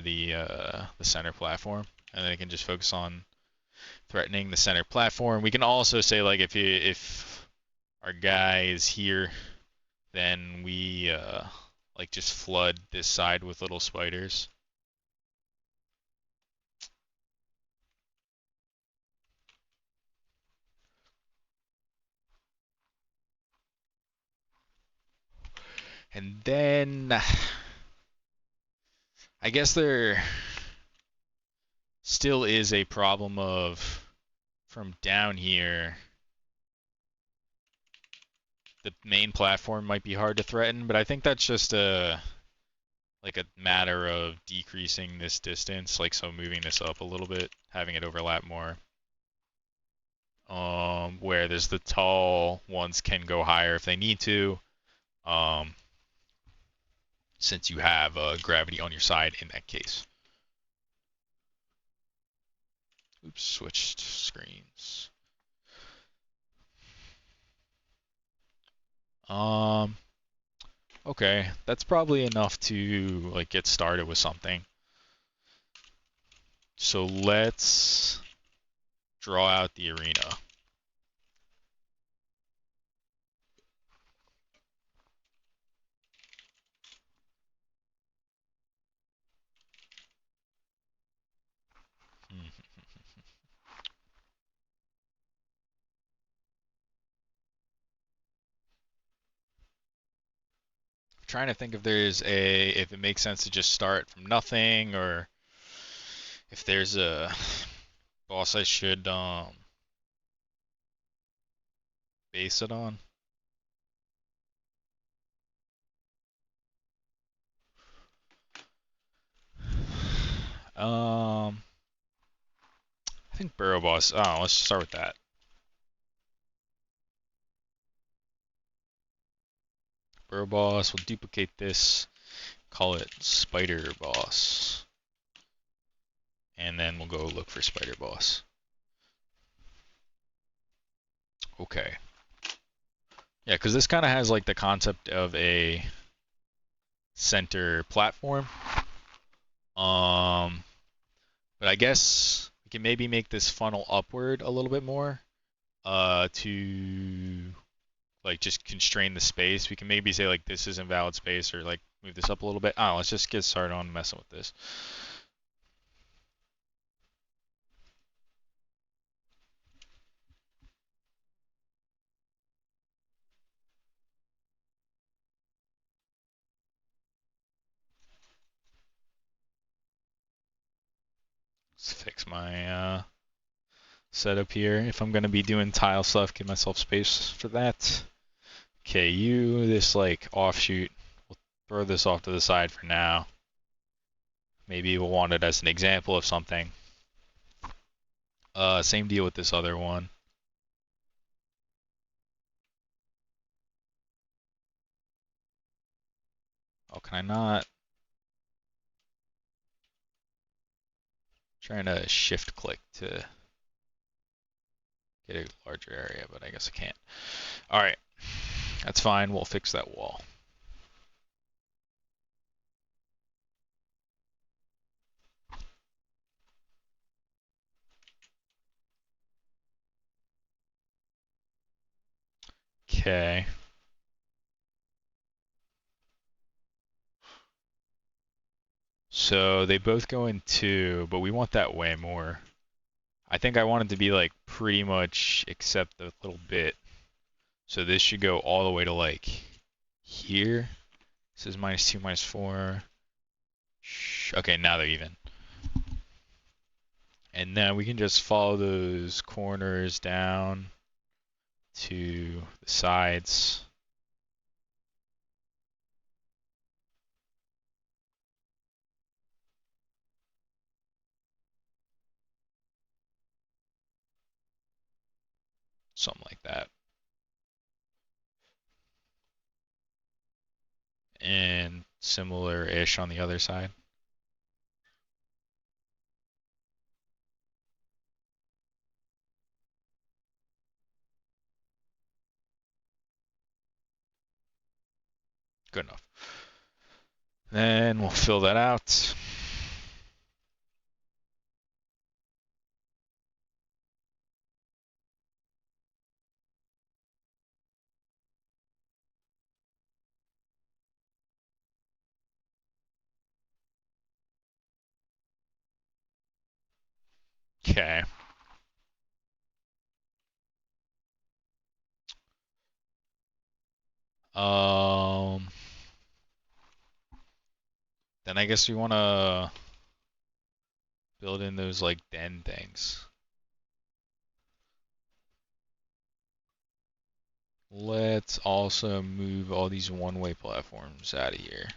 the center platform, and then it can just focus on threatening the center platform. We can also say like if our guy is here, then we like just flood this side with little spiders. And then I guess there still is a problem of from down here, the main platform might be hard to threaten, but I think that's just a matter of decreasing this distance, like so moving this up a little bit, having it overlap more. Where there's the tall ones can go higher if they need to, since you have gravity on your side in that case. Oops, switched screens. Okay, that's probably enough to like get started with something. So let's draw out the arena. trying to think if if it makes sense to just start from nothing, or if there's a boss I should base it on. I think Burrow Boss. Oh, let's start with that. Burrow Boss. We'll duplicate this. Call it Spider Boss. And then we'll go look for Spider Boss. Okay. Yeah, because this kind of has like the concept of a center platform. But I guess we can maybe make this funnel upward a little bit more to like just constrain the space. We can maybe say like this is invalid space, or like move this up a little bit. Oh, let's just get started on messing with this. Let's fix my setup here. If I'm gonna be doing tile stuff, give myself space for that. Okay, this like offshoot, we'll throw this off to the side for now. Maybe we'll want it as an example of something. Same deal with this other one. Oh, can I not? Trying to shift click to get a larger area, but I guess I can't. All right, that's fine. We'll fix that wall. Okay. So they both go in 2, but we want that way more. I think I want it to be like pretty much except a little bit. So this should go all the way to like here. This is -2, -4. Okay, now they're even. And then we can just follow those corners down to the sides. Something like that. And similar-ish on the other side. Good enough. Then we'll fill that out. Okay. Then I guess we want to build in those like den things. Let's also move all these one-way platforms out of here.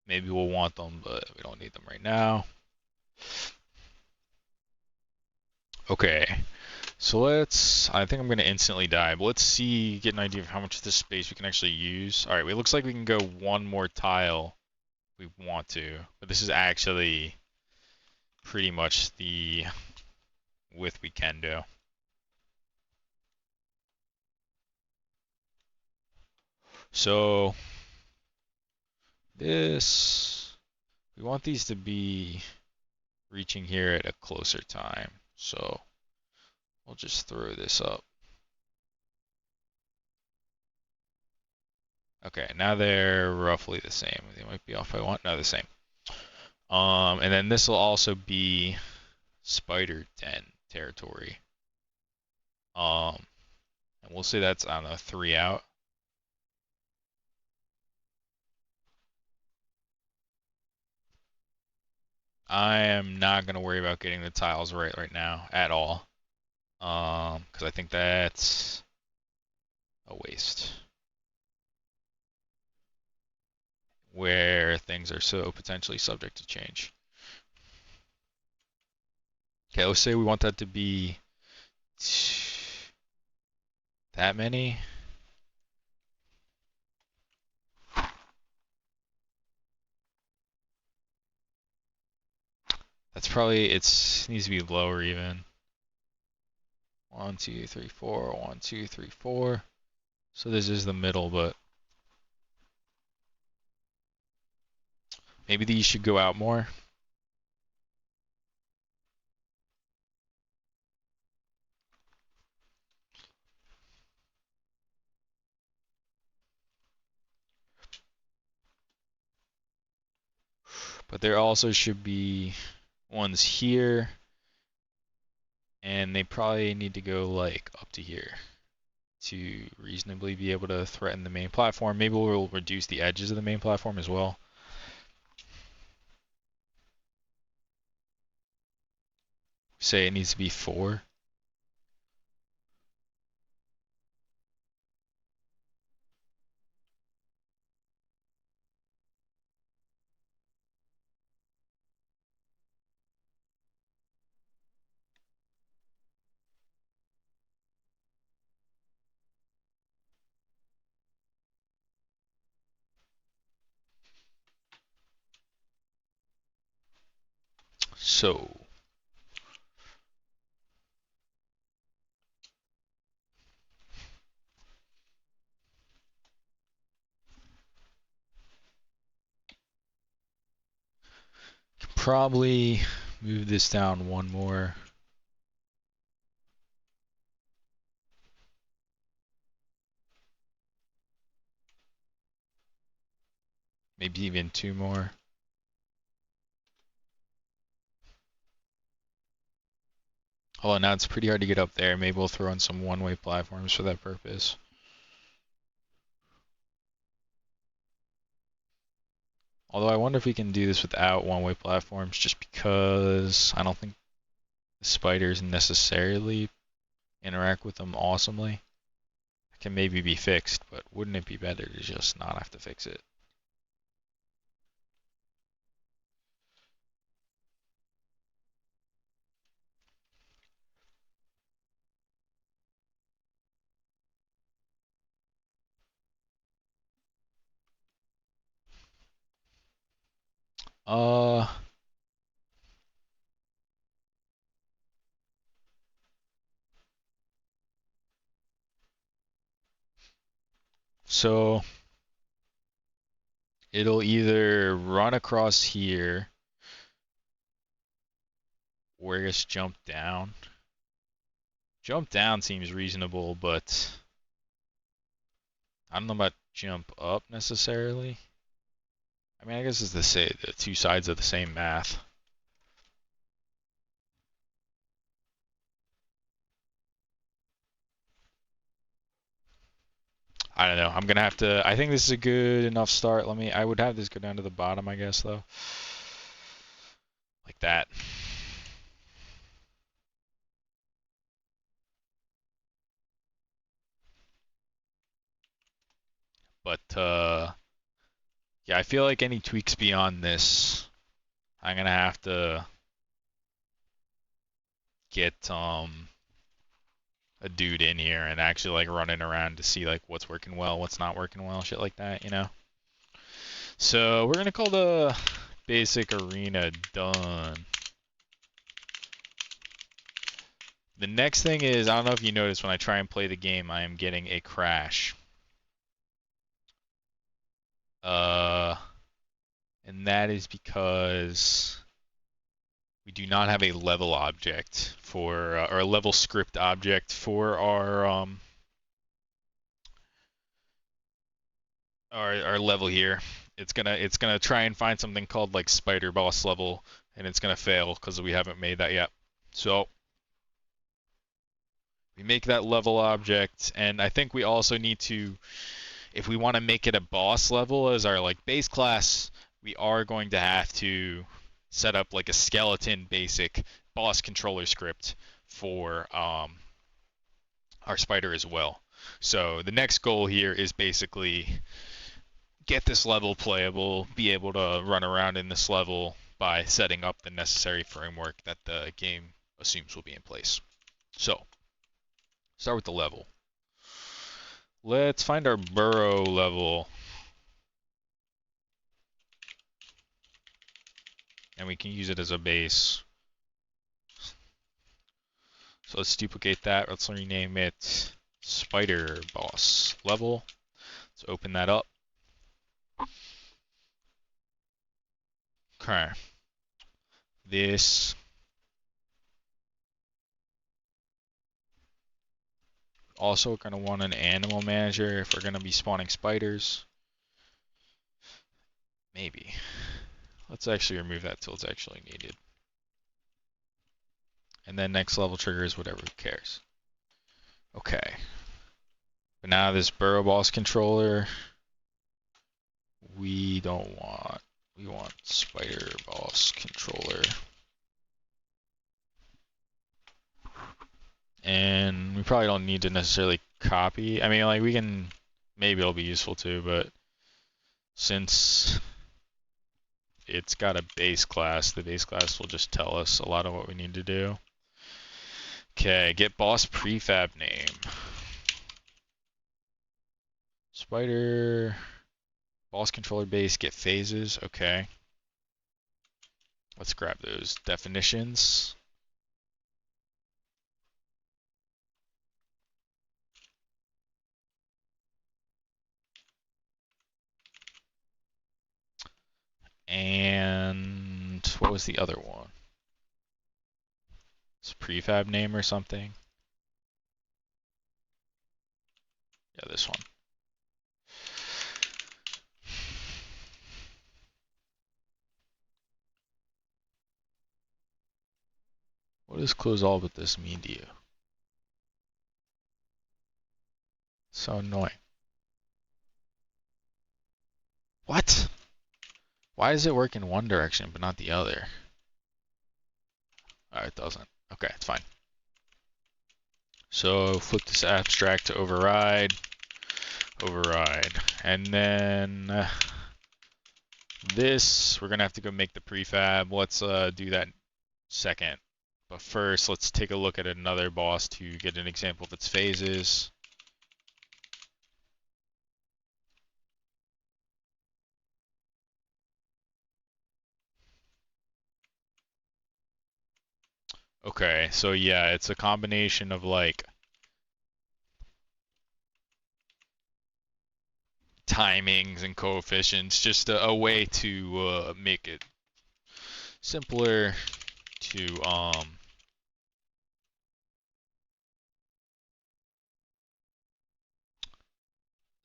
Maybe we'll want them, but we don't need them right now. Okay, so I think I'm going to instantly die, but let's see, get an idea of how much of this space we can actually use. All right, it looks like we can go one more tile if we want to, but this is actually pretty much the width we can do. So we want these to be reaching here at a closer time. So we'll just throw this up. Okay, now they're roughly the same. They might be off by 1. No, the same. And then this will also be spider den territory. And we'll say that's, I don't know, 3 out. I am not gonna worry about getting the tiles right now at all. Because I think that's a waste. Where things are so potentially subject to change. Okay, let's say we want that to be that many. That's probably, it needs to be lower even. 1, 2, 3, 4, 1, 2, 3, 4. So this is the middle, but maybe these should go out more. But there also should be ones here, and they probably need to go like up to here to reasonably be able to threaten the main platform. Maybe we'll reduce the edges of the main platform as well. Say it needs to be 4. So probably move this down one more. Maybe even 2 more. Oh, now it's pretty hard to get up there. Maybe we'll throw in some one-way platforms for that purpose. Although I wonder if we can do this without one-way platforms, just because I don't think the spiders necessarily interact with them awesomely. It can maybe be fixed, but wouldn't it be better to just not have to fix it? Uh, so it'll either run across here or I guess jump down. Jump down seems reasonable, but I don't know about jump up necessarily. I mean, I guess it's the 2 sides of the same math. I don't know. I'm gonna have to. I think this is a good enough start. I would have this go down to the bottom, I guess, though. Like that. But, yeah, I feel like any tweaks beyond this, I'm gonna have to get, a dude in here and actually, like, running around to see, like, what's working well, what's not working well, shit like that, you know? So, we're gonna call the basic arena done. The next thing is, I don't know if you noticed, when I try and play the game, I am getting a crash. And that is because we do not have a level object for, or a level script object for our level here. It's gonna try and find something called like spider boss level, and it's gonna fail because we haven't made that yet. So we make that level object, and I think we also need to, if we want to make it a boss level as our like base class, we are going to have to set up like a skeleton basic boss controller script for our spider as well. So the next goal here is basically get this level playable, be able to run around in this level by setting up the necessary framework that the game assumes will be in place. So, start with the level. Let's find our burrow level. And we can use it as a base. So let's duplicate that. Let's rename it Spider Boss Level. Let's open that up. Okay. This also going to want an animal manager if we're going to be spawning spiders. Maybe. Let's actually remove that till it's actually needed. And then next level triggers whatever, who cares. Okay. But now this burrow boss controller, we don't want. We want spider boss controller. And we probably don't need to necessarily copy. I mean, like we can, maybe it'll be useful too, but since it's got a base class, the base class will just tell us a lot of what we need to do. Okay, get boss prefab name. Spider, boss controller base, get phases, okay. Let's grab those definitions. And what was the other one? It's prefab name or something. Yeah, this one. What does close all but this mean to you? So annoying. What? Why does it work in one direction but not the other? Oh, it doesn't. Okay, it's fine. So flip this abstract to override. Override. And then this, we're going to have to go make the prefab. Let's do that second. But first, let's take a look at another boss to get an example of its phases. Okay, so yeah, it's a combination of like timings and coefficients, just a way to make it simpler to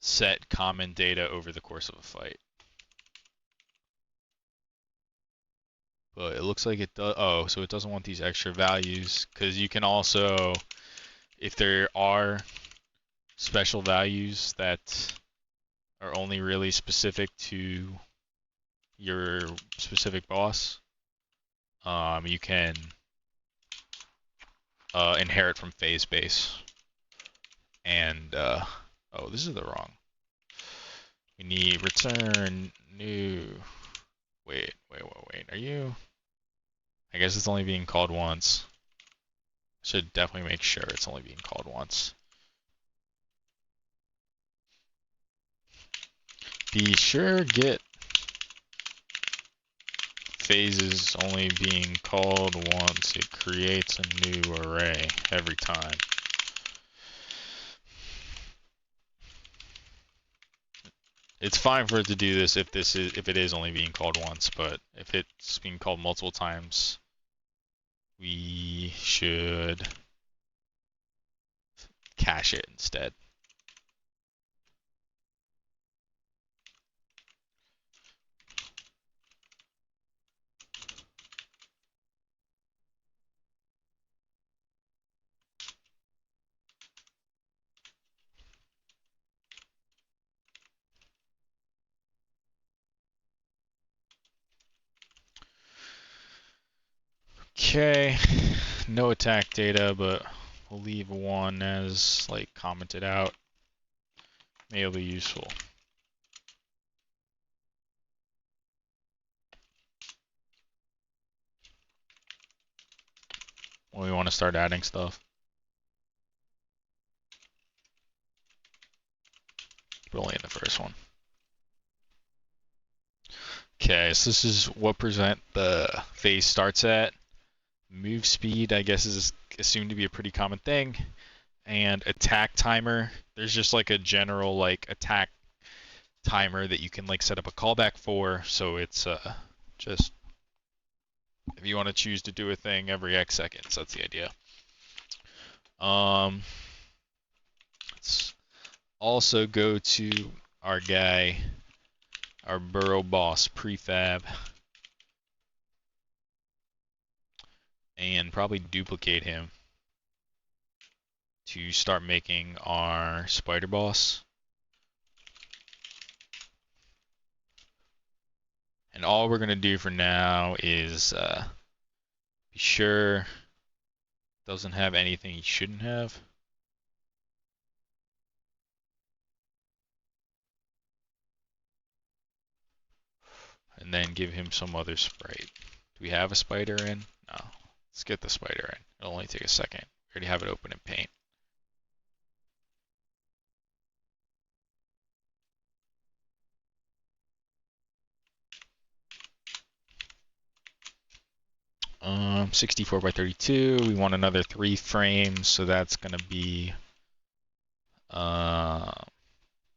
set common data over the course of a fight. But it looks like it does. Oh, so it doesn't want these extra values because you can also, if there are special values that are only really specific to your specific boss, you can inherit from phase base. And oh, this is the wrong. We need return new. Wait. Are you? I guess it's only being called once. Should definitely make sure it's only being called once. Be sure get phases only being called once. It creates a new array every time. It's fine for it to do this if it is only being called once, but if it's being called multiple times, we should cache it instead. Okay, no attack data, but we'll leave one as like commented out. Maybe it'll be useful. When we want to start adding stuff. But only in the first one. Okay, so this is what percent the phase starts at. Move speed, I guess, is assumed to be a pretty common thing. And attack timer, there's just like a general like attack timer that you can like set up a callback for. So it's just if you want to choose to do a thing every X seconds, that's the idea. Let's also go to our guy, our burrow boss prefab, and probably duplicate him to start making our spider boss. And all we're gonna do for now is be sure doesn't have anything he shouldn't have. And then give him some other sprite. Do we have a spider in? No. Let's get the spider in. It'll only take a second. We already have it open in Paint. Um, 64 by 32. We want another 3 frames, so that's gonna be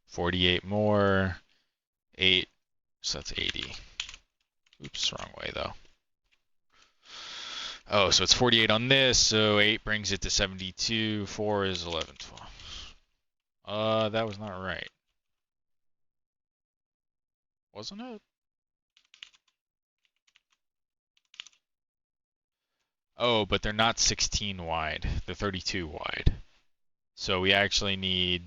48 more, 8, so that's 80. Oops, wrong way though. Oh, so it's 48 on this, so 8 brings it to 72, 4 is 11, 12. That was not right. Wasn't it? Oh, but they're not 16 wide, they're 32 wide. So we actually need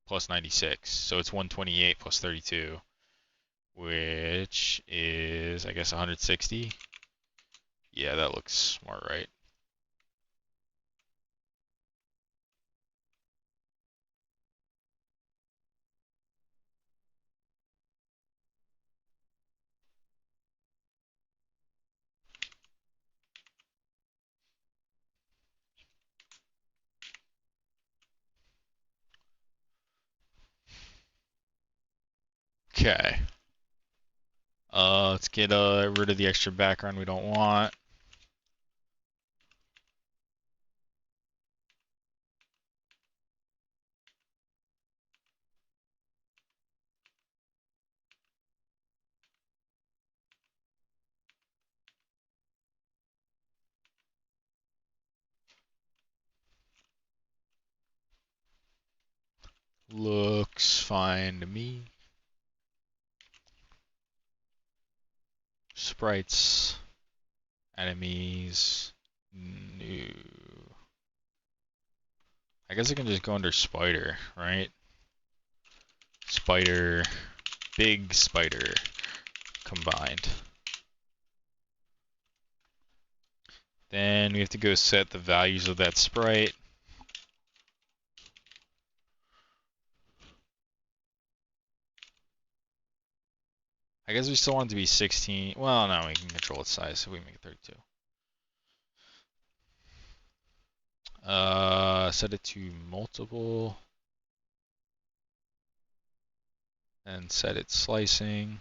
plus 96, so it's 128 plus 32, which is, I guess, 160. Yeah, that looks smart, right? Okay. Let's get rid of the extra background we don't want. Looks fine to me. Sprites, enemies, new. I guess I can just go under spider, right? Spider, big spider combined. Then we have to go set the values of that sprite. I guess we still want it to be 16. Well, no, we can control its size, so we make it 32. Set it to multiple. And set its slicing.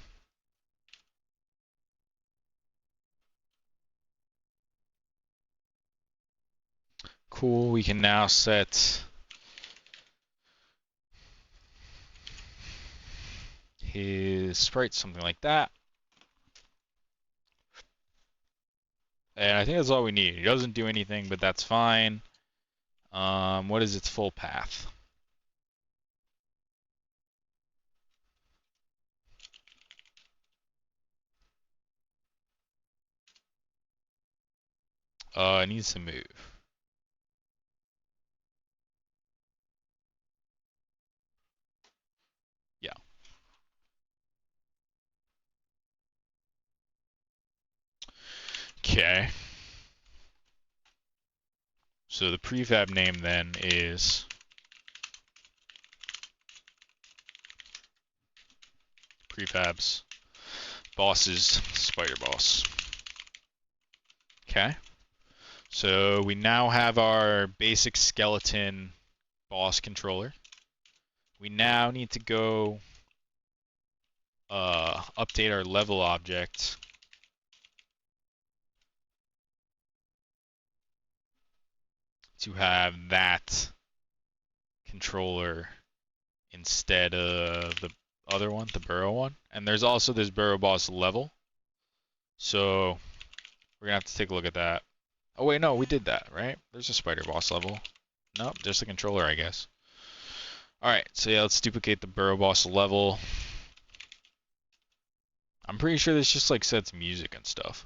Cool, we can now set his sprite, something like that. And I think that's all we need. He doesn't do anything, but that's fine. What is its full path? It needs to move. Yeah. Okay. So the prefab name then is prefabs bosses spider boss. Okay. So we now have our basic skeleton boss controller. We now need to go update our level object to have that controller instead of the other one, the burrow one. And there's also this burrow boss level. So we're gonna have to take a look at that. Oh wait, no, we did that, right? There's a spider boss level. Nope, just the controller, I guess. Alright, so yeah, let's duplicate the burrow boss level. I'm pretty sure this just like sets music and stuff.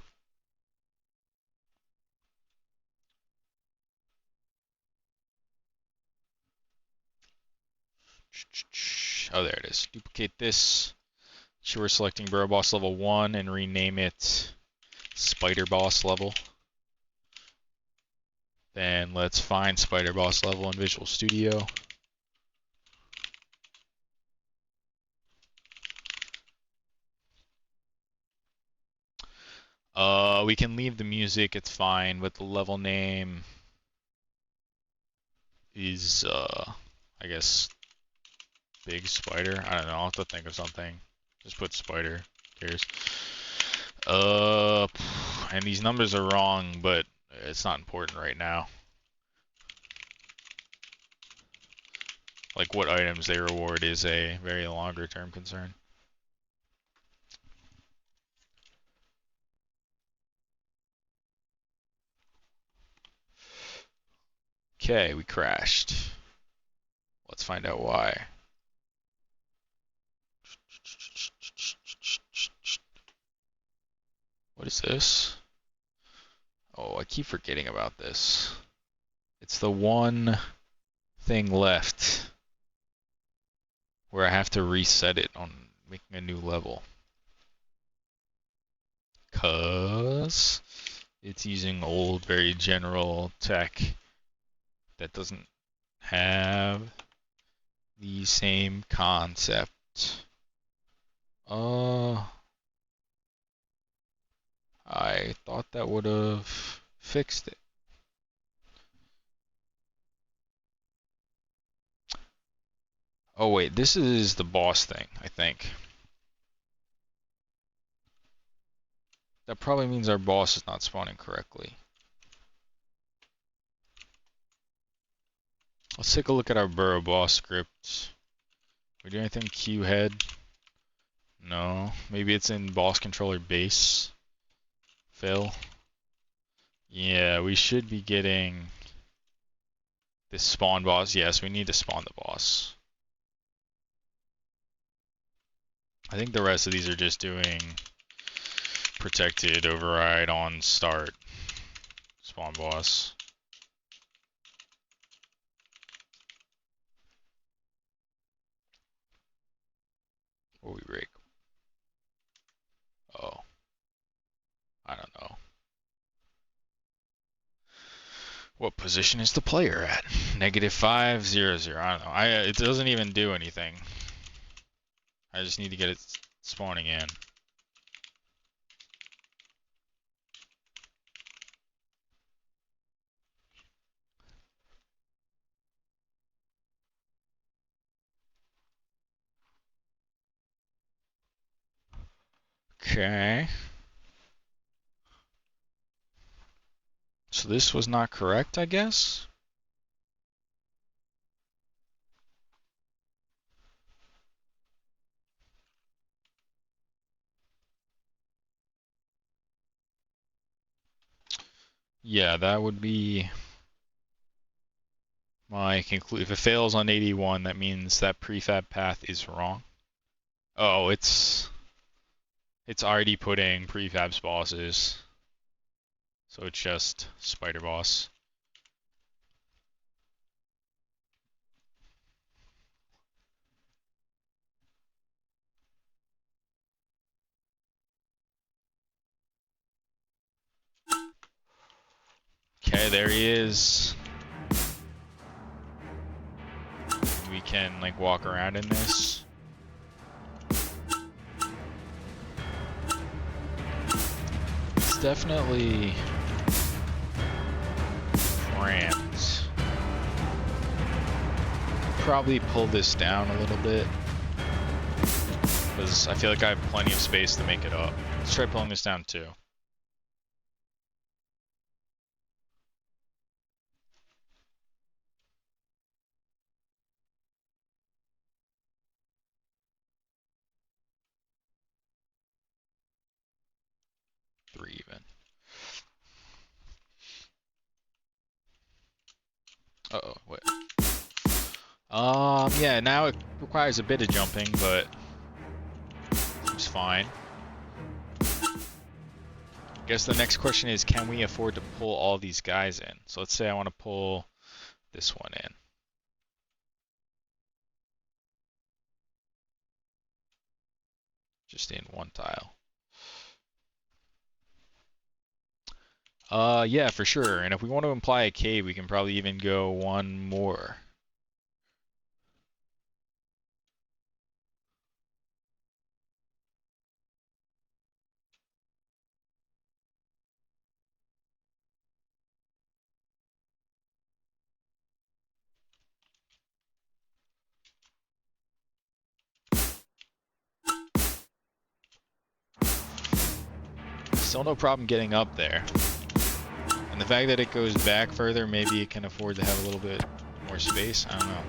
Oh, there it is. Duplicate this. So we're selecting burrow boss level 1 and rename it spider boss level. Then let's find spider boss level in Visual Studio. We can leave the music, it's fine, but the level name is, I guess, Big Spider. I don't know, I'll have to think of something. Just put spider, who cares? And these numbers are wrong, but it's not important right now. Like what items they reward is a very longer term concern. Okay, we crashed. Let's find out why. What is this? Oh, I keep forgetting about this. It's the one thing left where I have to reset it on making a new level. 'Cause it's using old, very general tech that doesn't have the same concept. I thought that would have fixed it. Oh wait, this is the boss thing, I think. That probably means our boss is not spawning correctly. Let's take a look at our burrow boss script. We do anything Q head? No. Maybe it's in boss controller base. Fill. Yeah, we should be getting this spawn boss. Yes, we need to spawn the boss. I think the rest of these are just doing protected override on start spawn boss. What we rig? Oh, I don't know. What position is the player at? -5, 0, 0. I don't know. It doesn't even do anything. I just need to get it spawning in. Okay. So this was not correct, I guess? Yeah, that would be my conclusion. If it fails on 81, that means that prefab path is wrong. Oh, it's already putting prefabs bosses. So it's just spider boss. Okay, there he is. we can like walk around in this. It's definitely cramped. Probably pull this down a little bit, because I feel like I have plenty of space to make it up. Let's try pulling this down too. Three even. Uh-oh, wait. Yeah, now it requires a bit of jumping, but seems fine. Guess the next question is, can we afford to pull all these guys in? So let's say I want to pull this one in. Just in one tile. Yeah, for sure. And if we want to imply a cave, we can probably even go one more. Still no problem getting up there. And the fact that it goes back further, maybe it can afford to have a little bit more space. I don't know.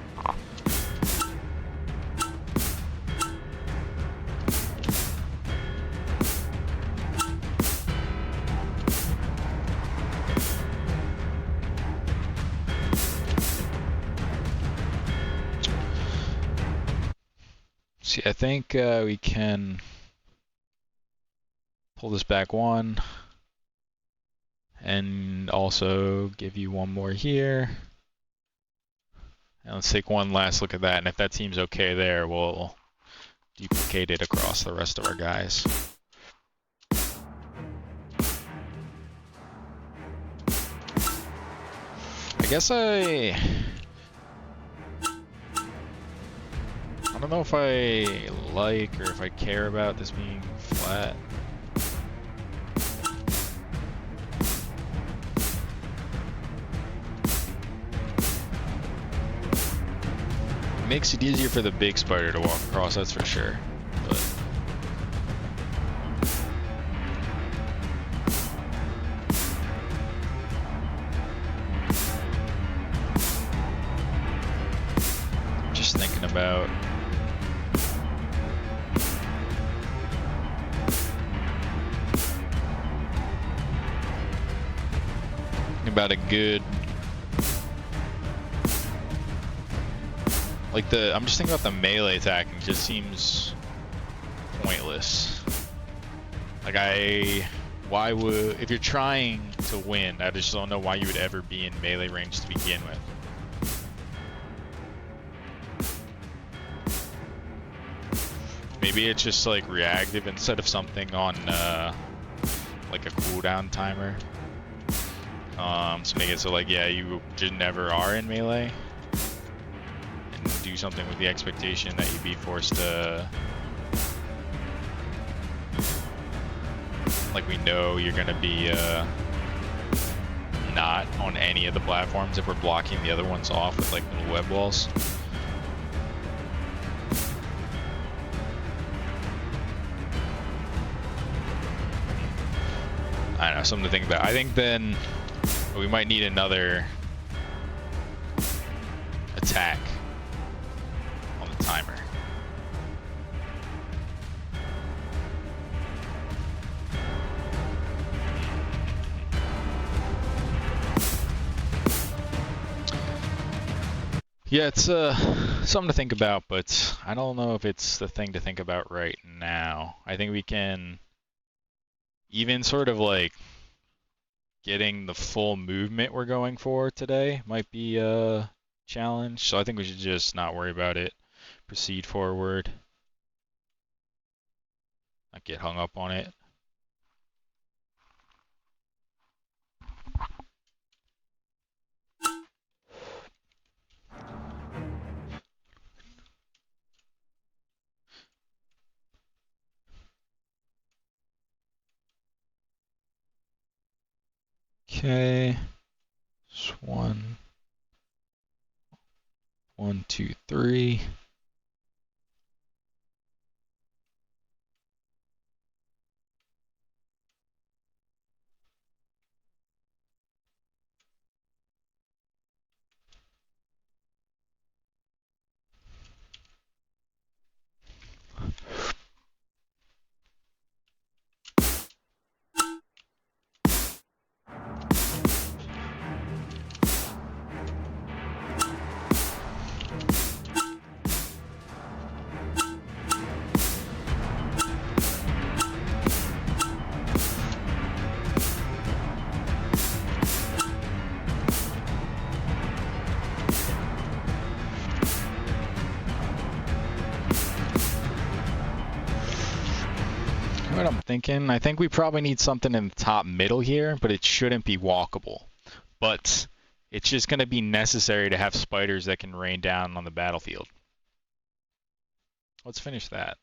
See, I think we can pull this back one, and also give you one more here. And let's take one last look at that, and if that seems okay there, we'll duplicate it across the rest of our guys. I guess I don't know if I like or if I care about this being flat. Makes it easier for the big spider to walk across, that's for sure. But just thinking about a good, like I'm just thinking about the melee attacking. It just seems pointless. Like why would, if you're trying to win, I just don't know why you would ever be in melee range to begin with. Maybe it's just like reactive instead of something on like a cooldown timer. So make it so like, yeah, you just never are in melee. And do something with the expectation that you'd be forced to, like, we know you're gonna be not on any of the platforms if we're blocking the other ones off with like little web walls. I don't know, something to think about. I think then we might need another attack on the timer. Yeah, it's something to think about, but I don't know if it's the thing to think about right now. I think we can even sort of like getting the full movement we're going for today might be a challenge. So I think we should just not worry about it. Proceed forward. Not get hung up on it. Okay. Just 1, 2, 3. What I'm thinking, I think we probably need something in the top middle here, but it shouldn't be walkable. But it's just going to be necessary to have spiders that can rain down on the battlefield. Let's finish that.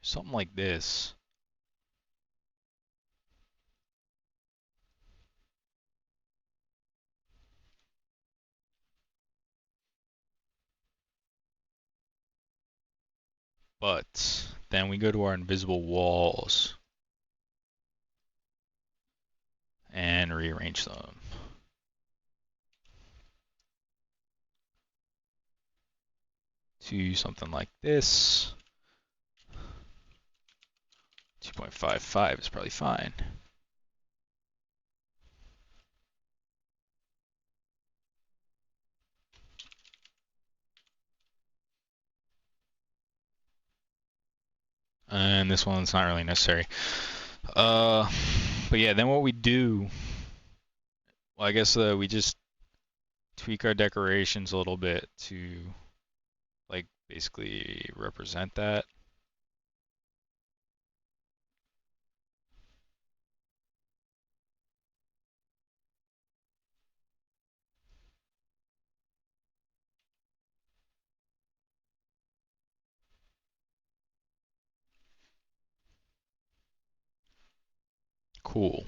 Something like this. But then we go to our invisible walls and rearrange them. To something like this. 2.55 is probably fine. And this one's not really necessary. But yeah, then what we do, well, I guess we just tweak our decorations a little bit to, like, basically represent that. Cool.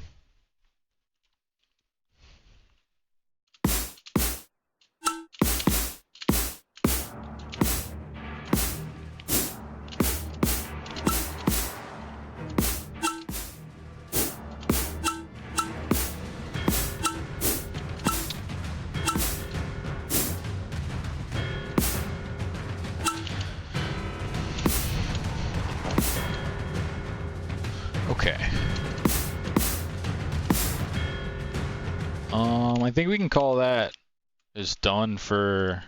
Okay. I think we can call that is done for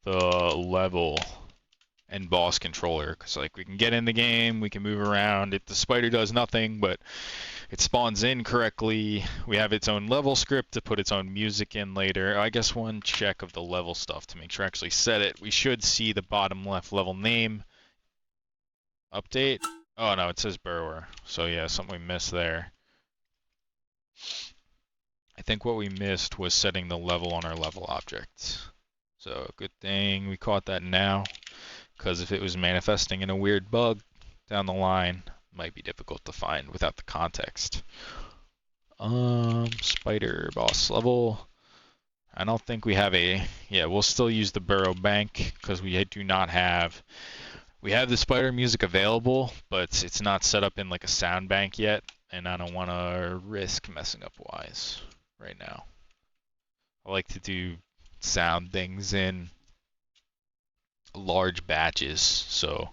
the level and boss controller, because like we can get in the game, we can move around. The spider does nothing, but it spawns in correctly. We have its own level script to put its own music in later. I guess one check of the level stuff to make sure I actually set it. We should see the bottom left level name. Update. Oh no, it says Burrower. So yeah, something we missed there. I think what we missed was setting the level on our level object. So good thing we caught that now, because if it was manifesting in a weird bug down the line, it might be difficult to find without the context. Spider boss level. I don't think we have a, yeah, we'll still use the Burrow Bank because we do not have, we have the spider music available, but it's not set up in like a sound bank yet, and I don't want to risk messing up Wise right now. I like to do sound things in large batches, so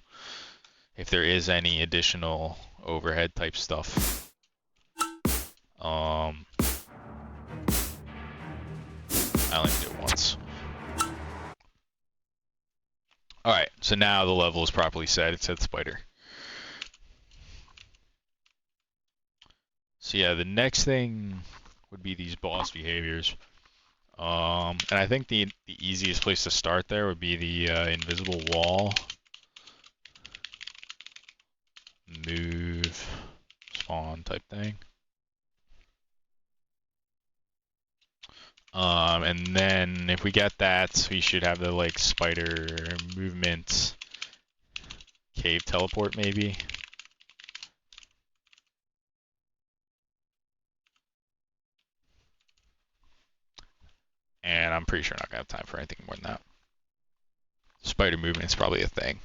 if there is any additional overhead type stuff, I only do it once. Alright, so now the level is properly set. It said spider. So yeah, the next thing would be these boss behaviors. And I think the easiest place to start there would be the invisible wall. Move, spawn type thing. And then if we get that, we should have the like spider movement cave teleport maybe. And I'm pretty sure I'm not gonna have time for anything more than that. Spider movement is probably a thing.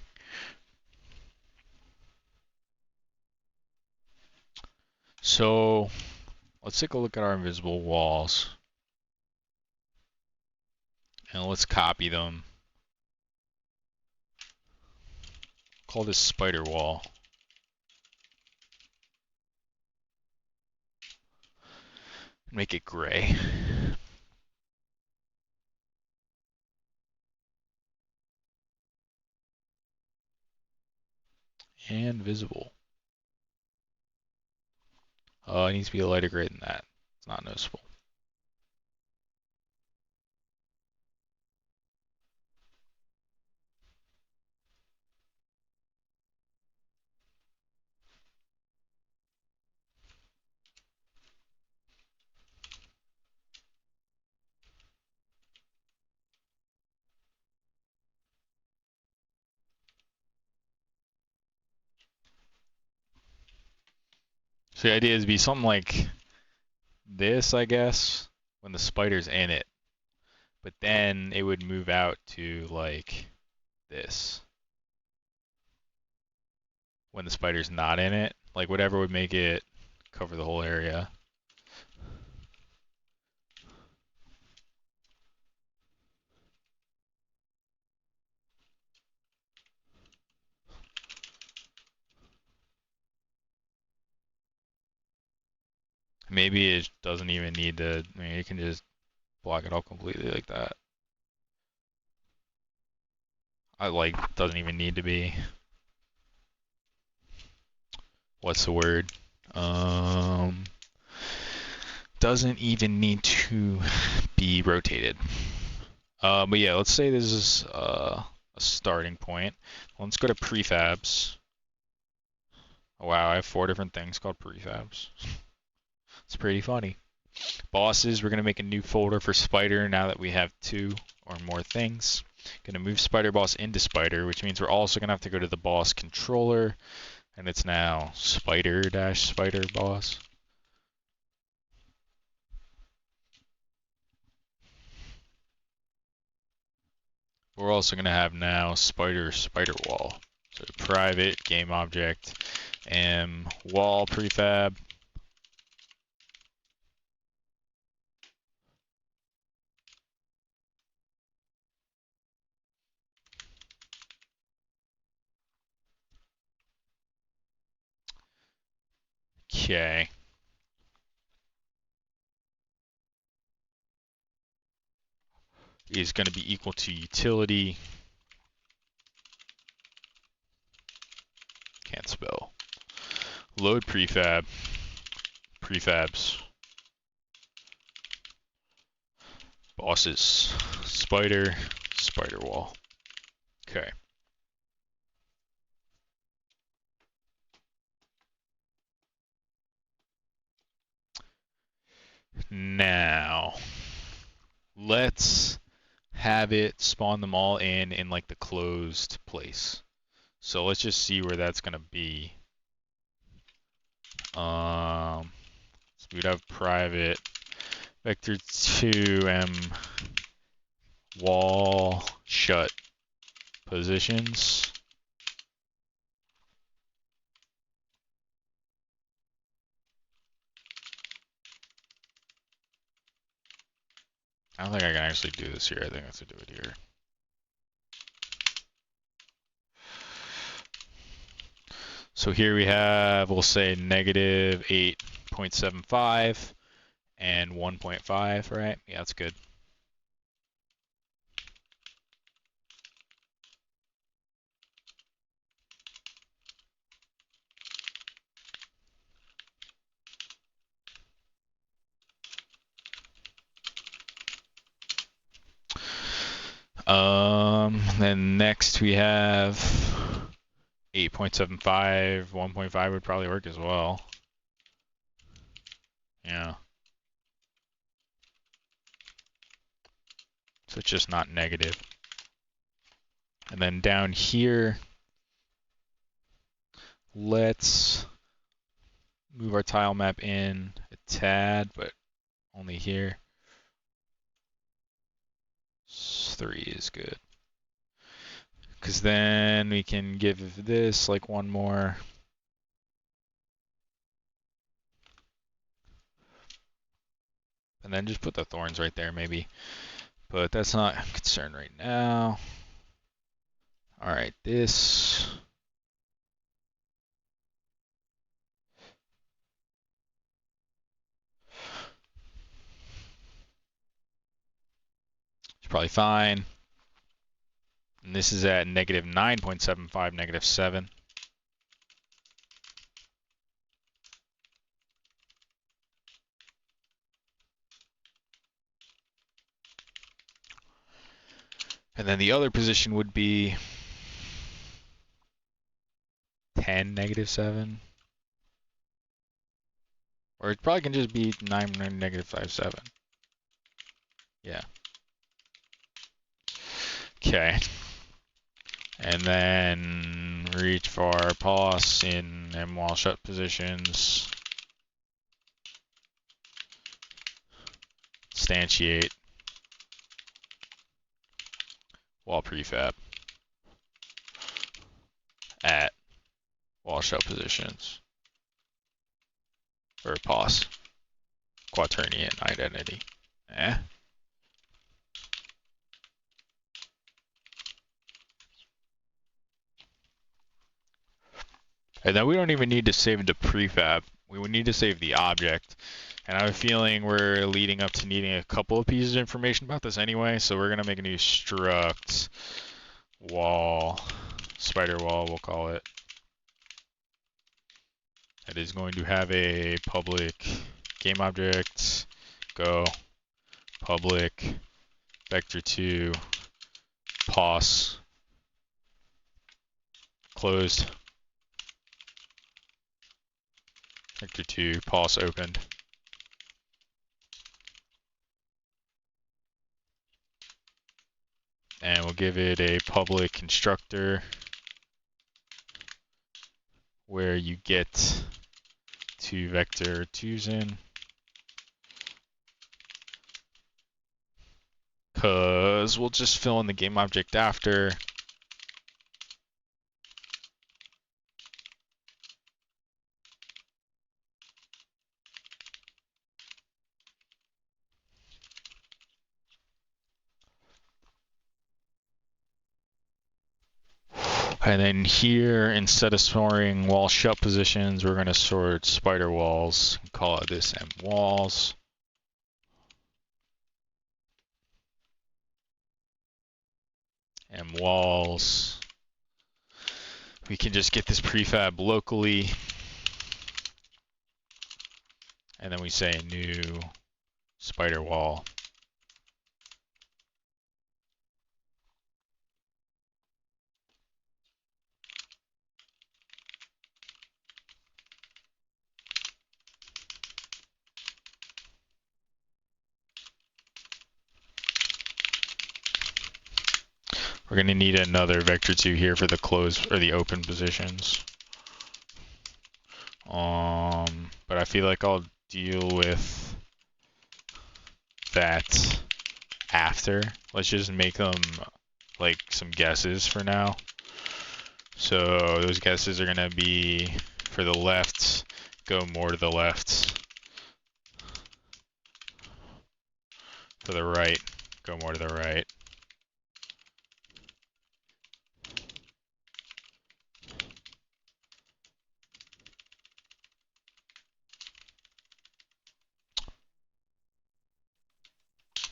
So let's take a look at our invisible walls. And let's copy them. Call this spider wall. Make it gray. And visible. It needs to be a lighter gray than that. It's not noticeable. So the idea is to be something like this, I guess, when the spider's in it. But then it would move out to like this when the spider's not in it. Like whatever would make it cover the whole area. Maybe it doesn't even need to, I mean, you can just block it all completely like that. I like, doesn't even need to be, what's the word? Doesn't even need to be rotated. But yeah, let's say this is a starting point. Let's go to prefabs. Oh, wow, I have 4 different things called prefabs. It's pretty funny. Bosses, we're going to make a new folder for spider now that we have 2 or more things. Going to move spider boss into spider, which means we're also going to have to go to the boss controller, and it's now spider-spider boss. We're also going to have now spider wall. So private game object and wall prefab. Okay. Is going to be equal to utility. Can't spell. Load prefab. Prefabs. Bosses. Spider wall. Okay. Now, let's have it spawn them all in like the closed place. So let's just see where that's gonna be. So we'd have private vector2 wall shut positions. I don't think I can actually do this here. I think I have to do it here. So here we have, we'll say negative 8.75 and 1.5, right? Yeah, that's good. Then next we have 8.75, 1.5 would probably work as well. Yeah. So it's just not negative. And then down here, let's move our tile map in a tad, but only here. 3 is good. Because then we can give this like one more. And then just put the thorns right there maybe. But that's not a concern right now. Alright, this. It's probably fine. And this is at negative 9.75, negative 7. And then the other position would be 10, negative 7. Or it probably can just be 9, negative 5, 7. Yeah. Okay. And then reach for pos in M wall shut positions. Instantiate wall prefab at wall shut positions or pos quaternion identity. And then we don't even need to save the prefab. We would need to save the object. And I have a feeling we're leading up to needing a couple of pieces of information about this anyway, so we're going to make a new struct wall, spider wall we'll call it. That is going to have a public game object, go, public, vector2, pos, closed, vector2, pos opened. And we'll give it a public constructor where you get two vector 2's in. Because we'll just fill in the game object after. And then here, instead of storing wall shut positions, we're going to sort spider walls. Call it this M walls. M walls. We can just get this prefab locally. And then we say a new spider wall. We're going to need another vector 2 here for the closed or the open positions. But I feel like I'll deal with that after. Let's just make them like some guesses for now. So those guesses are going to be for the left, go more to the left. For the right, go more to the right.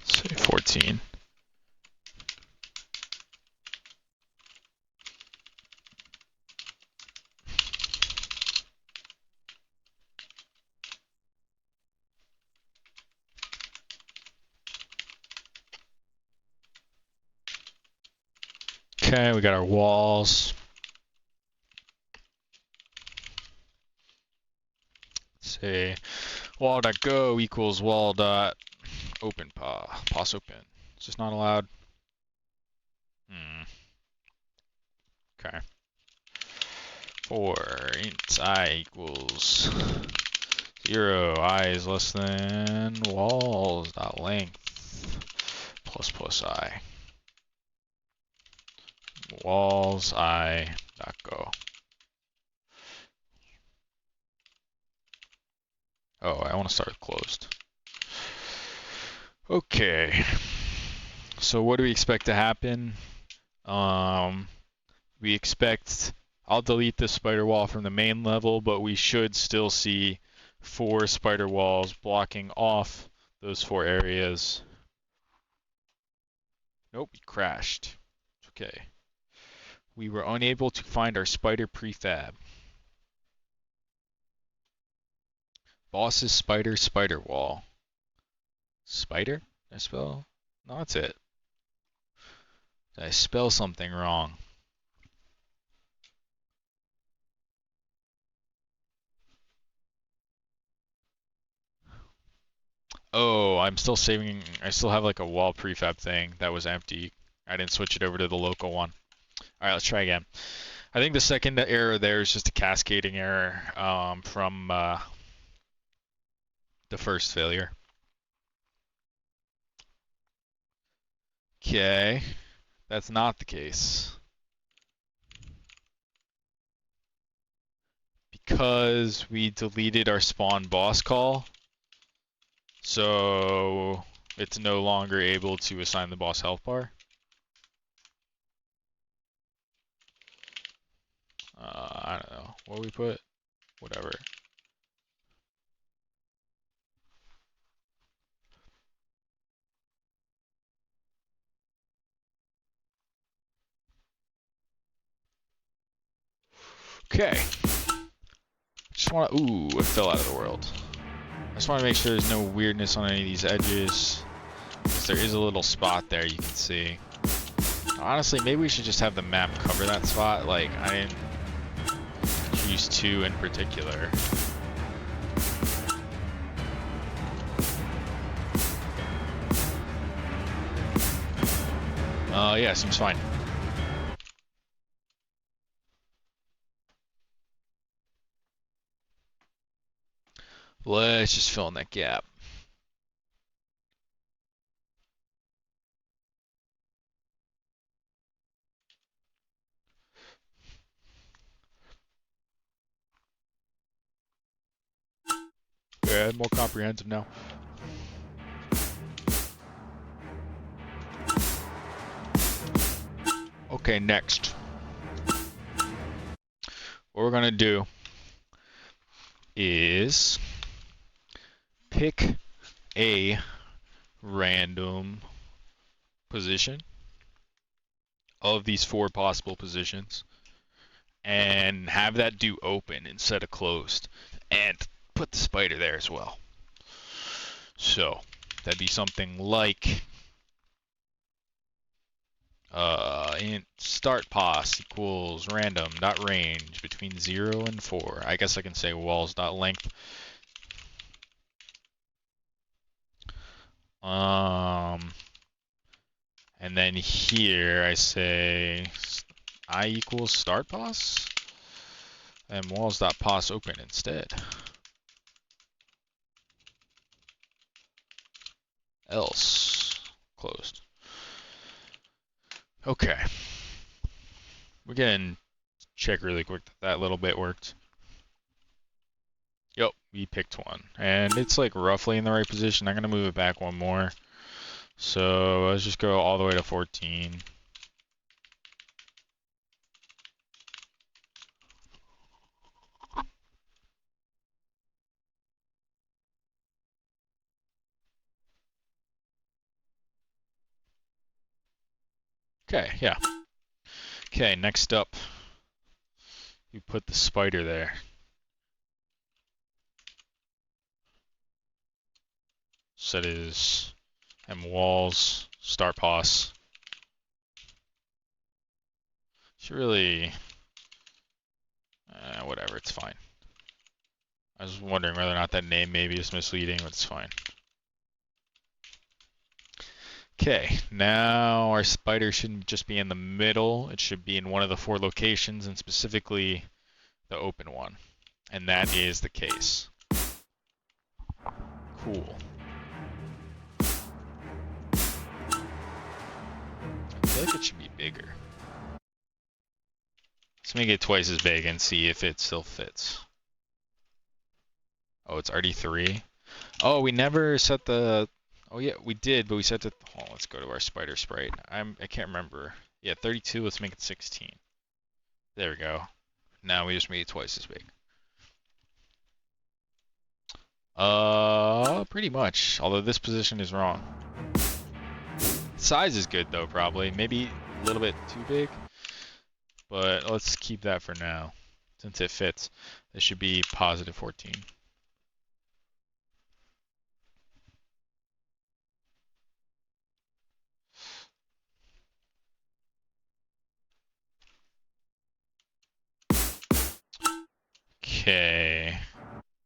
Say 14. Okay, we got our walls. Say wall.go equals wall.open pos open. It's just not allowed. Okay. for int I equals 0, I is less than walls dot length plus I. Walls I dot go. Oh, I want to start with closed. Okay. So what do we expect to happen? We expect, I'll delete the spider wall from the main level, but we should still see 4 spider walls blocking off those 4 areas. Nope, we crashed. Okay. We were unable to find our spider prefab. Boss's spider wall. Spider? Did I spell? No, that's it. Did I spell something wrong? Oh, I'm still saving. I still have like a wall prefab thing that was empty. I didn't switch it over to the local one. All right, let's try again. I think the second error there is just a cascading error from the first failure. Okay, that's not the case. Because we deleted our spawn boss call, so it's no longer able to assign the boss health bar. I don't know. What we put? Whatever. Okay. Just want to. Ooh, it fell out of the world. I just want to make sure there's no weirdness on any of these edges. Because there is a little spot there you can see. Honestly, maybe we should just have the map cover that spot. Like, I didn't choose 2 in particular. Yeah, seems fine. Let's just fill in that gap. Yeah, more comprehensive now. Okay, next. What we're gonna do is pick a random position of these 4 possible positions and have that do open instead of closed, and put the spider there as well. So that'd be something like int start pos equals random dot range between 0 and 4. I guess I can say walls dot length. And then here I say I equals start pos and walls dot pos open instead. Else closed. Okay. We can check really quick that little bit worked. Yep, we picked one. And it's like roughly in the right position. I'm going to move it back one more. So let's just go all the way to 14. Okay, yeah. Okay, next up, you put the spider there. Set is walls start pos. Should really, whatever, it's fine. I was wondering whether or not that name maybe is misleading, but it's fine. Okay, now our spider shouldn't just be in the middle. It should be in one of the 4 locations, and specifically the open one. And that is the case. Cool. I feel like it should be bigger. Let's make it twice as big and see if it still fits. Oh, it's RD3. Oh, we never set the... Oh yeah, we did, but we set the... Oh, let's go to our spider sprite. I can't remember. Yeah, 32, let's make it 16. There we go. Now we just made it twice as big. Pretty much. Although this position is wrong. Size is good though, probably. Maybe a little bit too big. But let's keep that for now. Since it fits. This should be positive 14. Okay.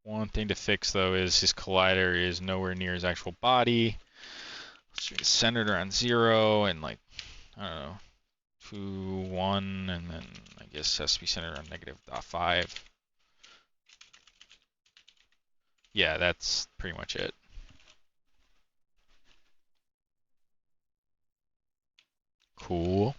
One thing to fix though is his collider is nowhere near his actual body. It's centered around 0 and like, I don't know, 2, 1, and then I guess has to be centered around -.5. Yeah, that's pretty much it. Cool.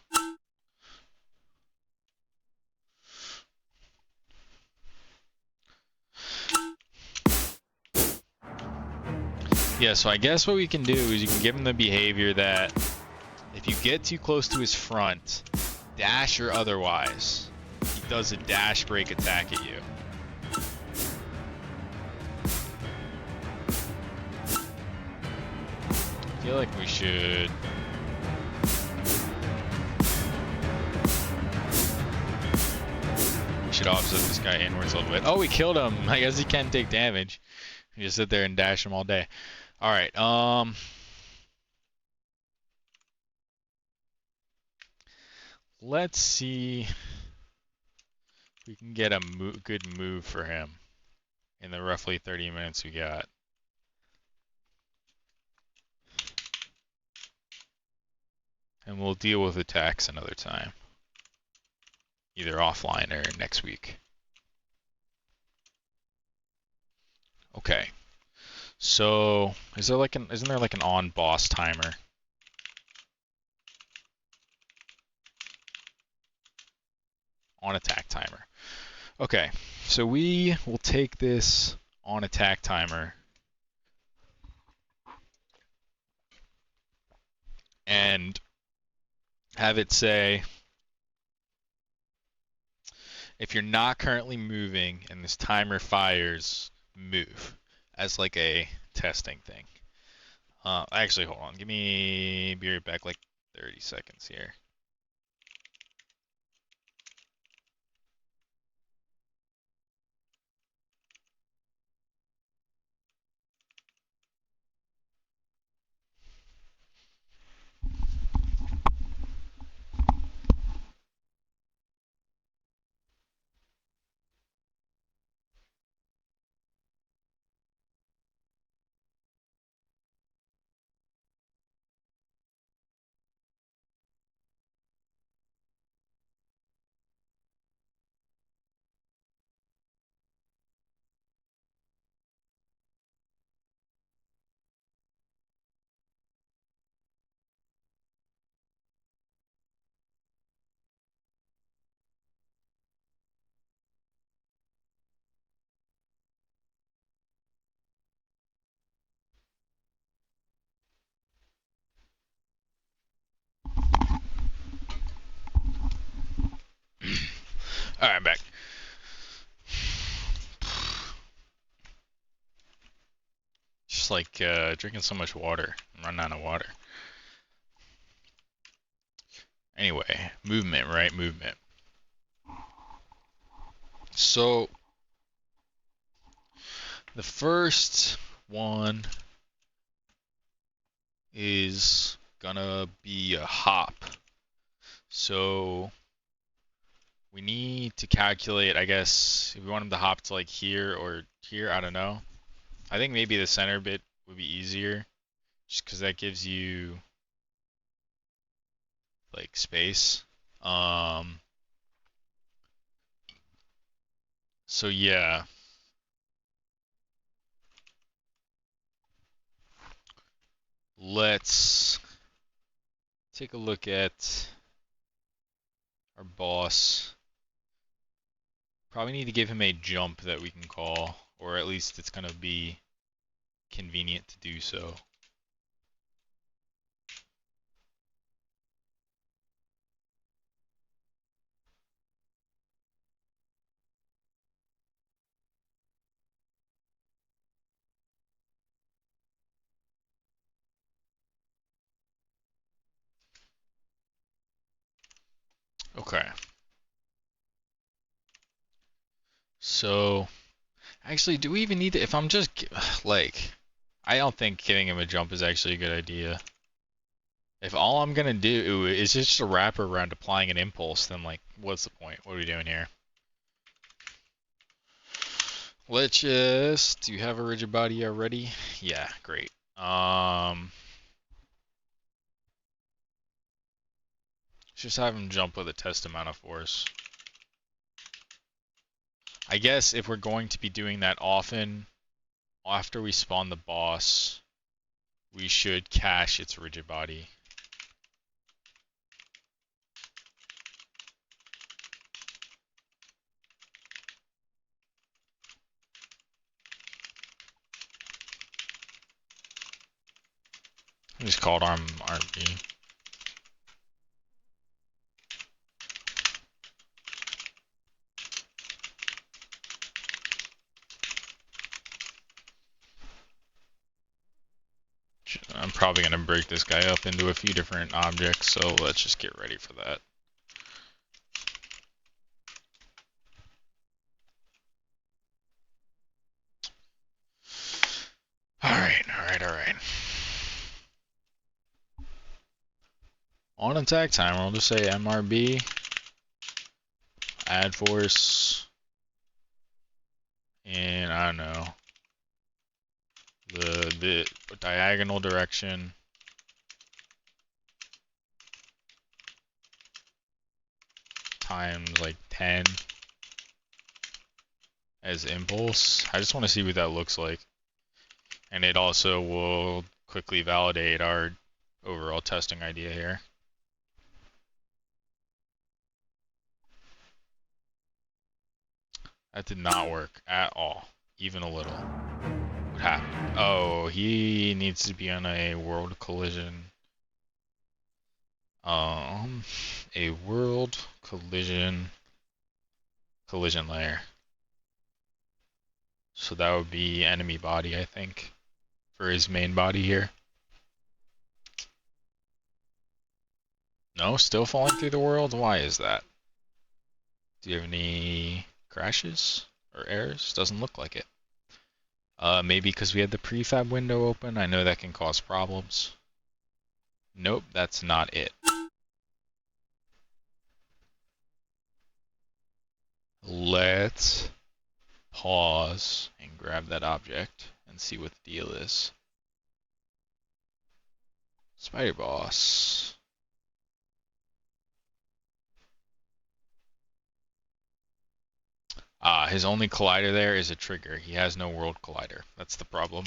Yeah, so I guess what we can do is you can give him the behavior that if you get too close to his front, dash or otherwise, he does a dash break attack at you. I feel like we should... We should offset this guy inwards a little bit. Oh, we killed him! I guess he can't take damage. You just sit there and dash him all day. Alright, let's see if we can get a good move for him in the roughly 30 minutes we got. And we'll deal with attacks another time. Either offline or next week. Okay. So, isn't there like an on boss timer? On attack timer. Okay, so we will take this on attack timer and have it say, if you're not currently moving and this timer fires, move, as like a testing thing. Actually, hold on. Be right back, like 30 seconds here. Alright, I'm back. Just like drinking so much water. I'm running out of water. Anyway, movement, right? Movement. So, the first one is gonna be a hop. So, we need to calculate, I guess, if we want him to hop to like here or here, I don't know. I think maybe the center bit would be easier, just because that gives you like space. So yeah. Let's take a look at our boss. Probably need to give him a jump that we can call, or at least it's gonna be convenient to do so. Okay. So, actually, do we even need to, if I'm just, like, I don't think giving him a jump is actually a good idea. If all I'm gonna do is just a wrap around applying an impulse, then, like, what's the point? What are we doing here? Let's just, do you have a rigid body already? Yeah, great. Just have him jump with a test amount of force. I guess if we're going to be doing that often, after we spawn the boss, we should cache its rigid body. I just called arm RB. I'm probably going to break this guy up into a few different objects, so let's just get ready for that. Alright. On attack timer, we'll just say MRB, add force, and I don't know, the diagonal direction. Times like 10 as impulse. I just want to see what that looks like. And it also will quickly validate our overall testing idea here. That did not work at all, even a little. What happened? Oh, he needs to be on a world collision. A world collision layer. So that would be enemy body, I think, for his main body here. No, still falling through the world? Why is that? Do you have any crashes or errors? Doesn't look like it. Maybe because we had the prefab window open. I know that can cause problems. Nope, that's not it. Let's pause and grab that object and see what the deal is. Spider Boss. His only collider there is a trigger. He has no world collider. That's the problem.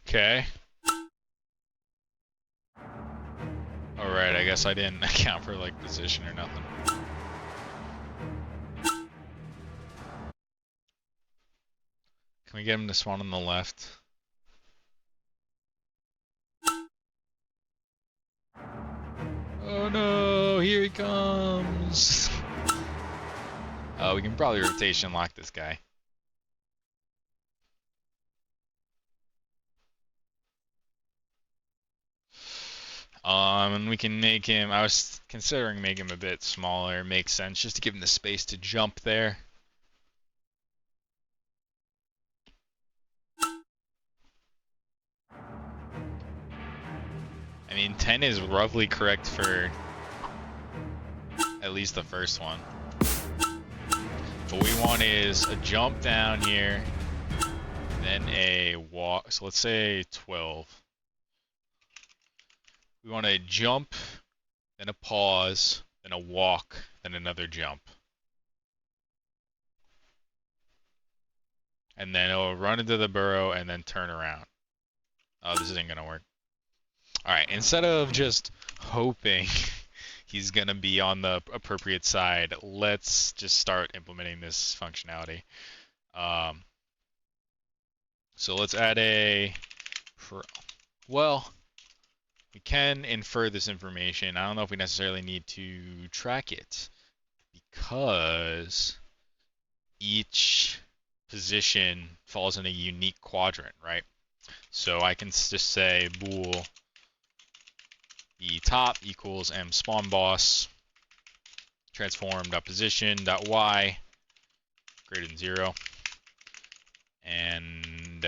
Okay. Alright, I guess I didn't account for like position or nothing. Can we get him to spawn on the left? Oh no, here he comes! We can probably rotation lock this guy. And we can make him, I was considering making him a bit smaller, makes sense, just to give him the space to jump there. I mean, 10 is roughly correct for at least the first one. What we want is a jump down here, then a walk. So let's say 12. We want a jump, then a pause, then a walk, then another jump. And then it'll run into the burrow and then turn around. Oh, this isn't going to work. Alright, instead of just hoping he's going to be on the appropriate side, let's just start implementing this functionality. So let's add a... Well, we can infer this information. I don't know if we necessarily need to track it, because each position falls in a unique quadrant, right? So I can just say bool the top equals m spawn boss transform.position.y greater than 0, and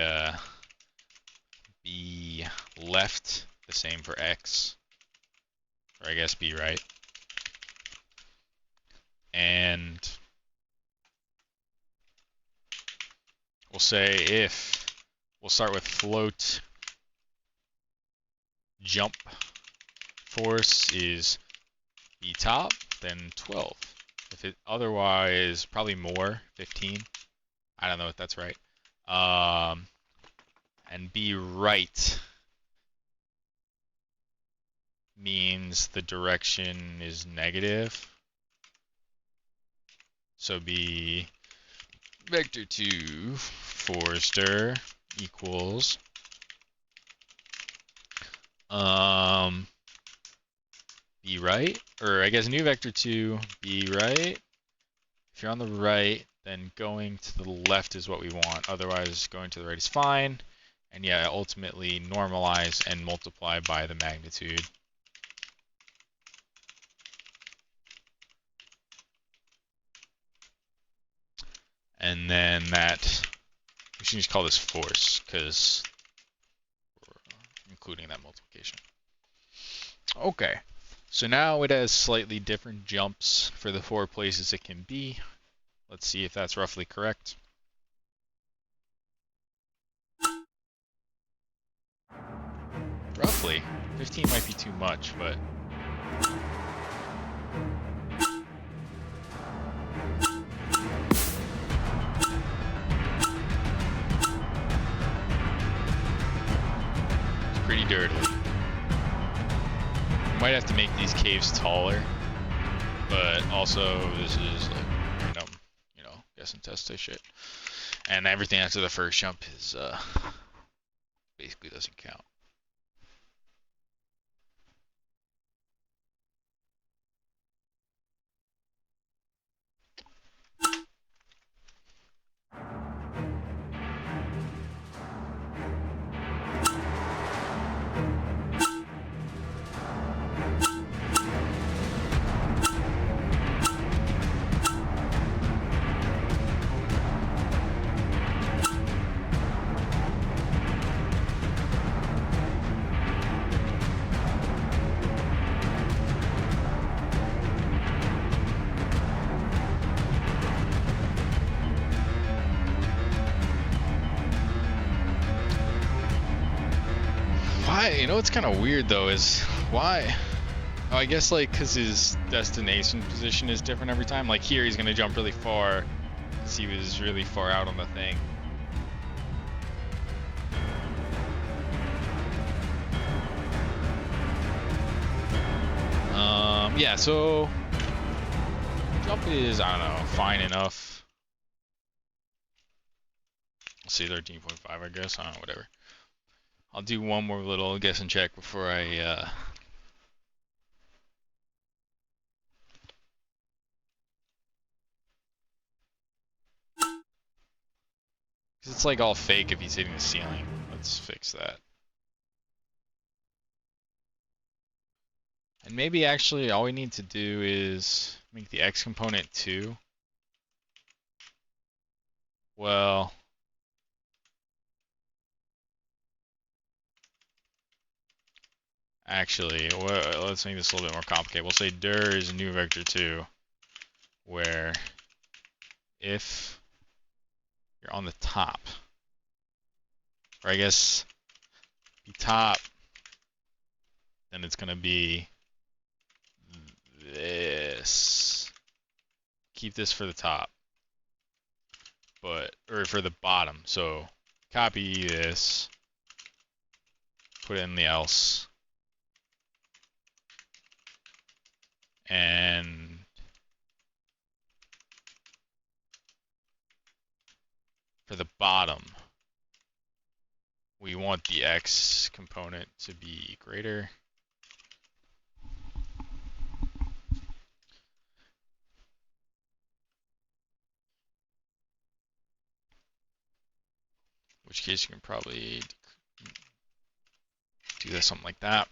be left the same for x, or I guess be right, and we'll say if we'll start with float jump force is b top, then 12. If it otherwise, probably more, 15. I don't know if that's right. And be right means the direction is negative. So be vector2 Forrester equals be right, or I guess new vector2 be right. If you're on the right, then going to the left is what we want. Otherwise, going to the right is fine. And yeah, ultimately normalize and multiply by the magnitude. And then that, we should just call this force, because we're including that multiplication. Okay, so now it has slightly different jumps for the 4 places it can be. Let's see if that's roughly correct. Roughly. 15 might be too much, but... it's pretty dirty. We might have to make these caves taller, but also this is like random, guess and test shit. And everything after the first jump is basically doesn't count. What's kind of weird though is why? Oh, I guess like because his destination position is different every time. Like here, he's gonna jump really far because he was really far out on the thing. Yeah. So jump is, I don't know, fine enough. Let's see, 13.5, I guess. I don't know, whatever. I'll do one more little guess and check before I because it's like all fake if he's hitting the ceiling. Let's fix that. And maybe actually all we need to do is make the X component 2. Well, actually, let's make this a little bit more complicated. We'll say dir is new vector 2, where if you're on the top, or I guess be top, then it's gonna be this. Keep this for the top, or for the bottom. So copy this, put it in the else, and for the bottom, we want the X component to be greater. In which case you can probably do this something like that.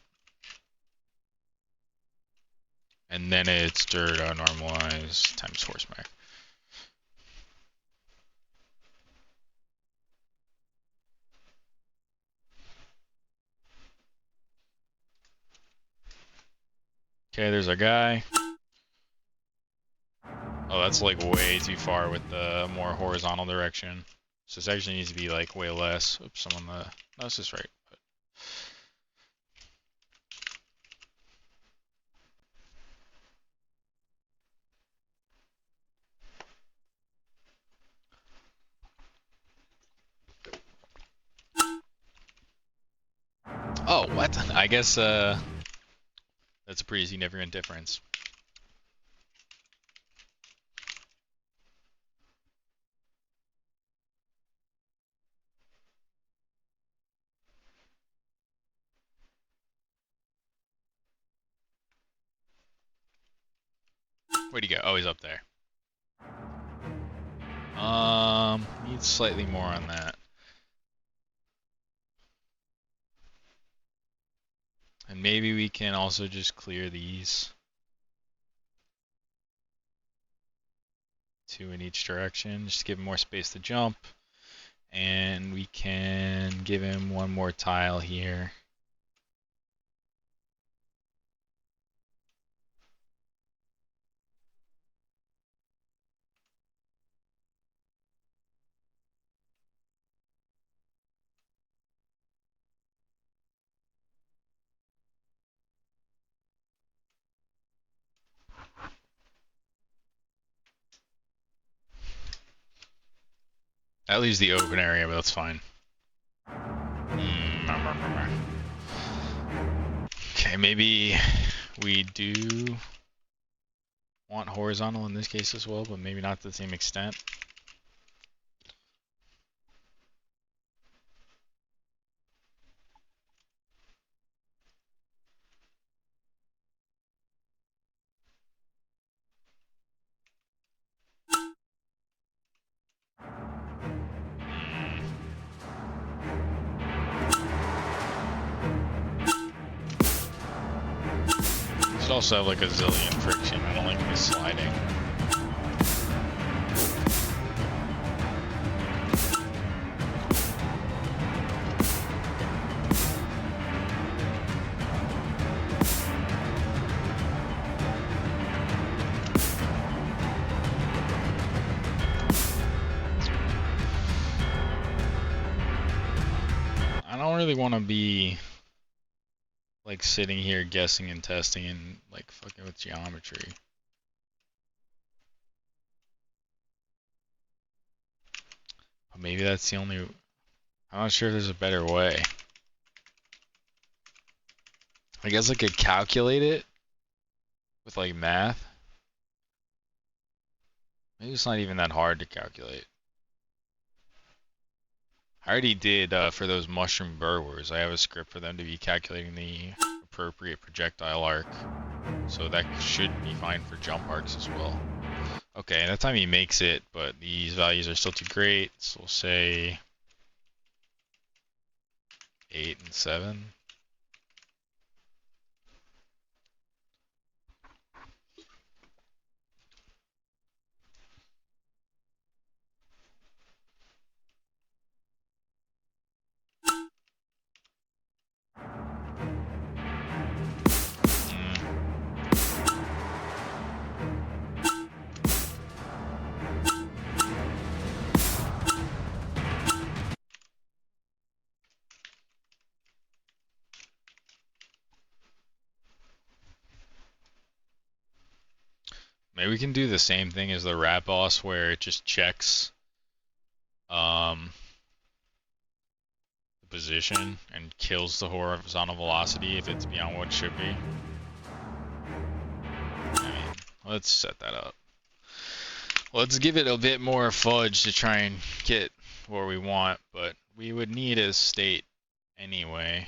And then it's dirt normalized times force max. Okay, there's our guy. Oh, that's like way too far with the more horizontal direction. So this actually needs to be like way less. Oops, I'm on the, no, this is right. Oh, what? I guess that's a pretty significant difference. Where'd he go? Oh, he's up there. Need slightly more on that. And maybe we can also just clear these. 2 in each direction, just give him more space to jump. And we can give him 1 more tile here. That leaves the open area, but that's fine. Okay, maybe we do want horizontal in this case as well, but maybe not to the same extent. Should also have like a zillion friction. I don't like this sliding. I don't really want to be like sitting here guessing and testing and like fucking with geometry. But maybe that's the only, I'm not sure if there's a better way. I guess I could calculate it with like math. Maybe it's not even that hard to calculate. I already did for those mushroom burrowers. I have a script for them to be calculating the appropriate projectile arc. So that should be fine for jump arcs as well. Okay, and that time he makes it, but these values are still too great. So we'll say 8 and 7. Maybe we can do the same thing as the rat boss where it just checks the position and kills the horizontal velocity if it's beyond what it should be. I mean, let's set that up. Let's give it a bit more fudge to try and get where we want, but we would need a state anyway.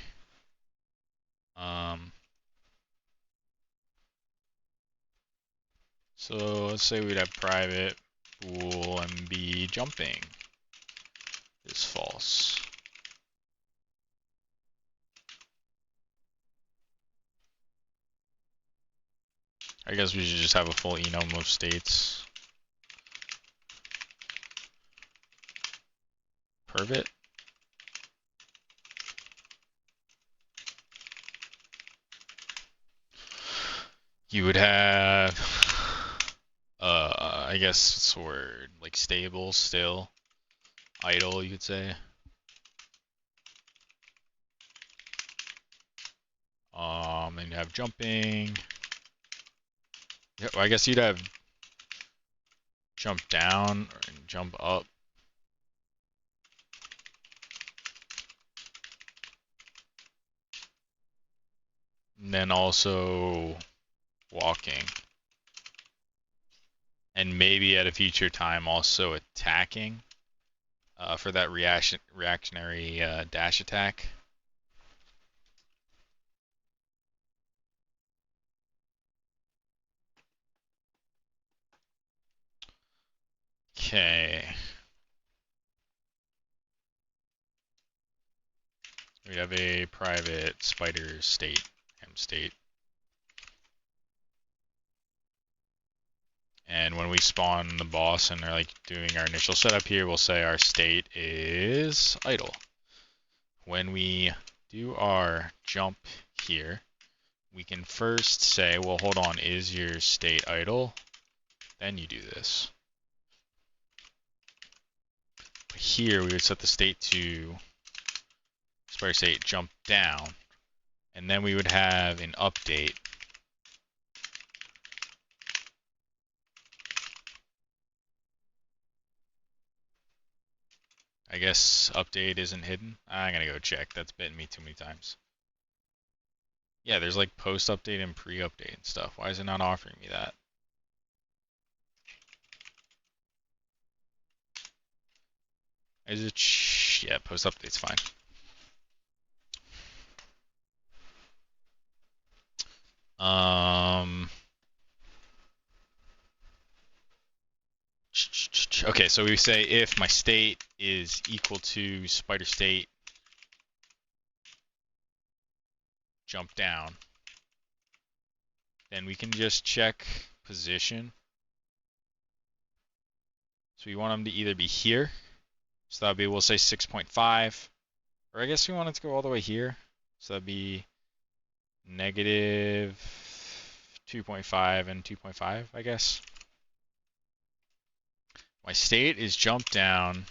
So let's say we'd have private bool MB jumping is false. I guess we should just have a full enum of states. Pervit. You would have, I guess it's a word, like stable, still, idle, you could say. And you have jumping. Yeah, well, I guess you'd have jump down and jump up. And then also walking. And maybe at a future time also attacking for that reactionary dash attack. Okay. We have a private spider state, M state. And when we spawn the boss and are like doing our initial setup here, we'll say our state is idle. When we do our jump here, we can first say, well, hold on, is your state idle? Then you do this. Here we would set the state to spider state jump down, and then we would have an update. I guess update isn't hidden. I'm gonna go check. That's bitten me too many times. Yeah, there's like post update and pre-update and stuff. Why is it not offering me that? Is it? Yeah, post update's fine. Okay, so we say if my state is equal to spider state jump down, then we can just check position. So we want them to either be here, so that'd be, we'll say 6.5, or I guess we want it to go all the way here, so that'd be negative 2.5 and 2.5, I guess. My state is jump down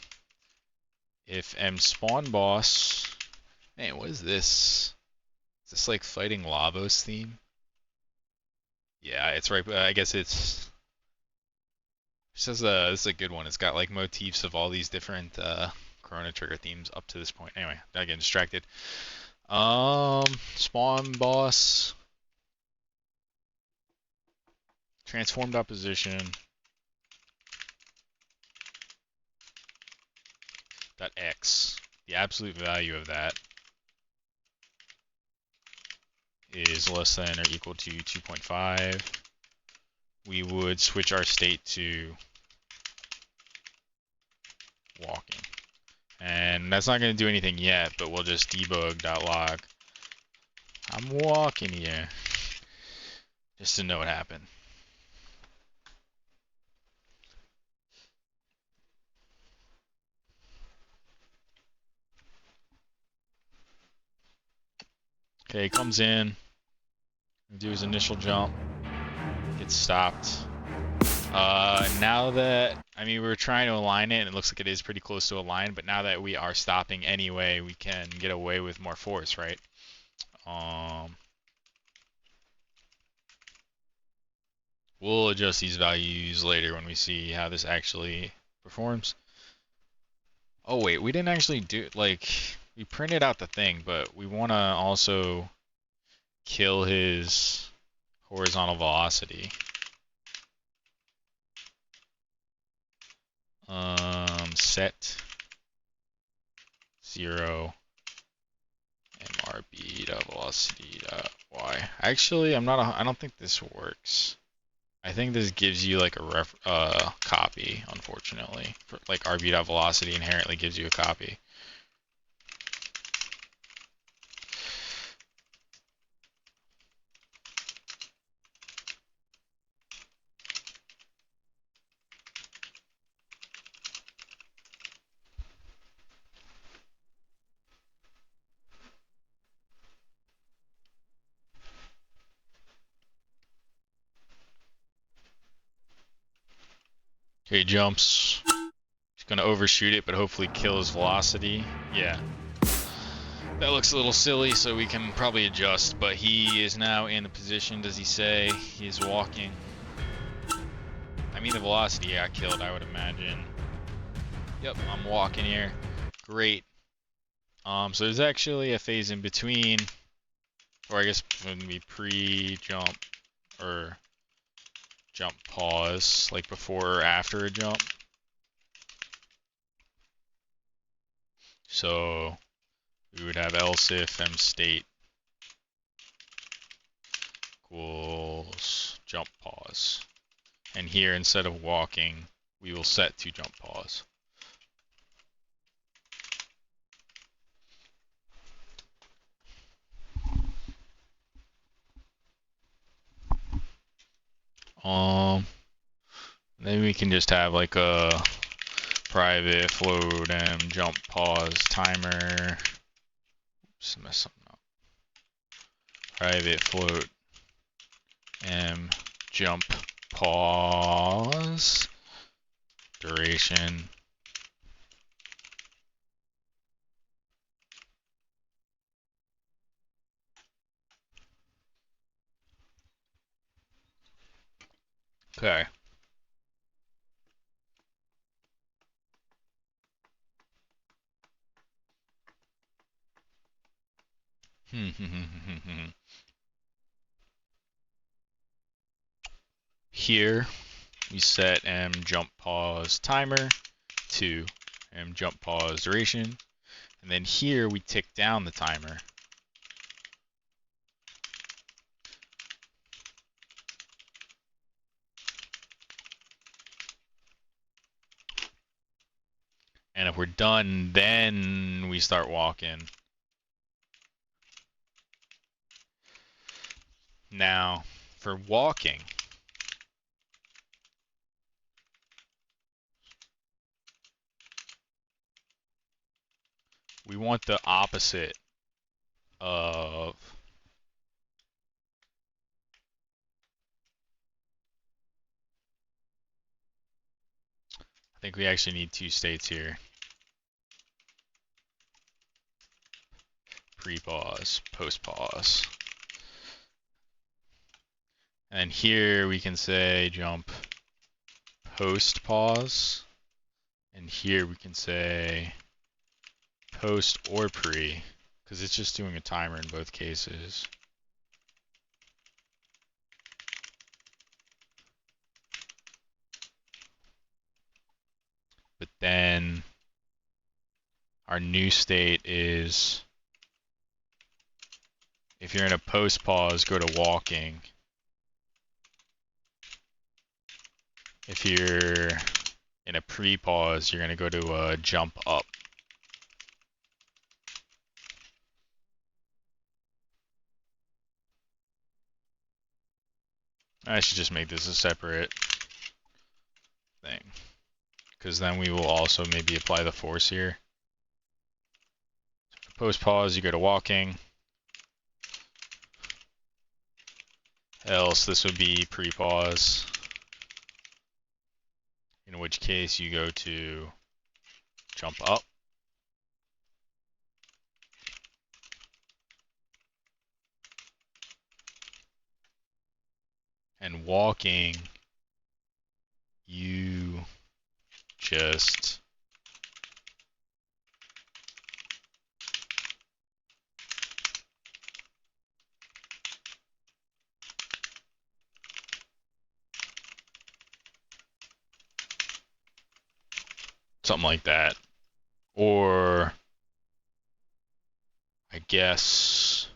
if M spawn boss. Man, what is this? Is this like fighting Lavos theme? Yeah, it's right. I guess it's. This is a good one. It's got like motifs of all these different Chrono Trigger themes up to this point. Anyway, I get distracted. Spawn boss. Transformed opposition. Dot X. The absolute value of that is less than or equal to 2.5. We would switch our state to walking. And that's not going to do anything yet, but we'll just debug.log. I'm walking here. Just to know what happened. Okay, he comes in, do his initial jump, gets stopped. Now that, I mean, we were trying to align it, and it looks like it is pretty close to a line, but now that we are stopping anyway, we can get away with more force, right? We'll We'll adjust these values later when we see how this actually performs. Oh wait, we didn't actually do, like, we printed out the thing, but we want to also kill his horizontal velocity. Set 0 mrb.velocity.y. Actually, I don't think this works. I think this gives you like a copy, unfortunately. For, like rb.velocity inherently gives you a copy. Okay, jumps. He's gonna overshoot it, but hopefully kill his velocity. Yeah. That looks a little silly, so we can probably adjust, but he is now in a position, does he say? He is walking. I mean the velocity got killed, I would imagine. Yep, I'm walking here. Great. So there's actually a phase in between, or I guess it would be pre-jump, or jump pause, like before or after a jump. So we would have else if mstate equals jump pause. And here, instead of walking, we will set to jump pause. Then we can just have like a private float and jump pause timer. Oops, mess something up. Private float and jump pause duration. Okay. Here we set jump pause timer to jump pause duration, and then here we tick down the timer. And if we're done, then we start walking. Now, for walking, we want the opposite of I think we actually need two states here. Pre-pause, post-pause. And here we can say jump post-pause. And here we can say post or pre, because it's just doing a timer in both cases. But then our new state is, if you're in a post pause, go to walking. If you're in a pre-pause, you're going to go to jump up. I should just make this a separate thing, because then we will also maybe apply the force here. Post pause, you go to walking. Else this would be pre-pause, in which case you go to jump up. And walking, just something like that. Or I guess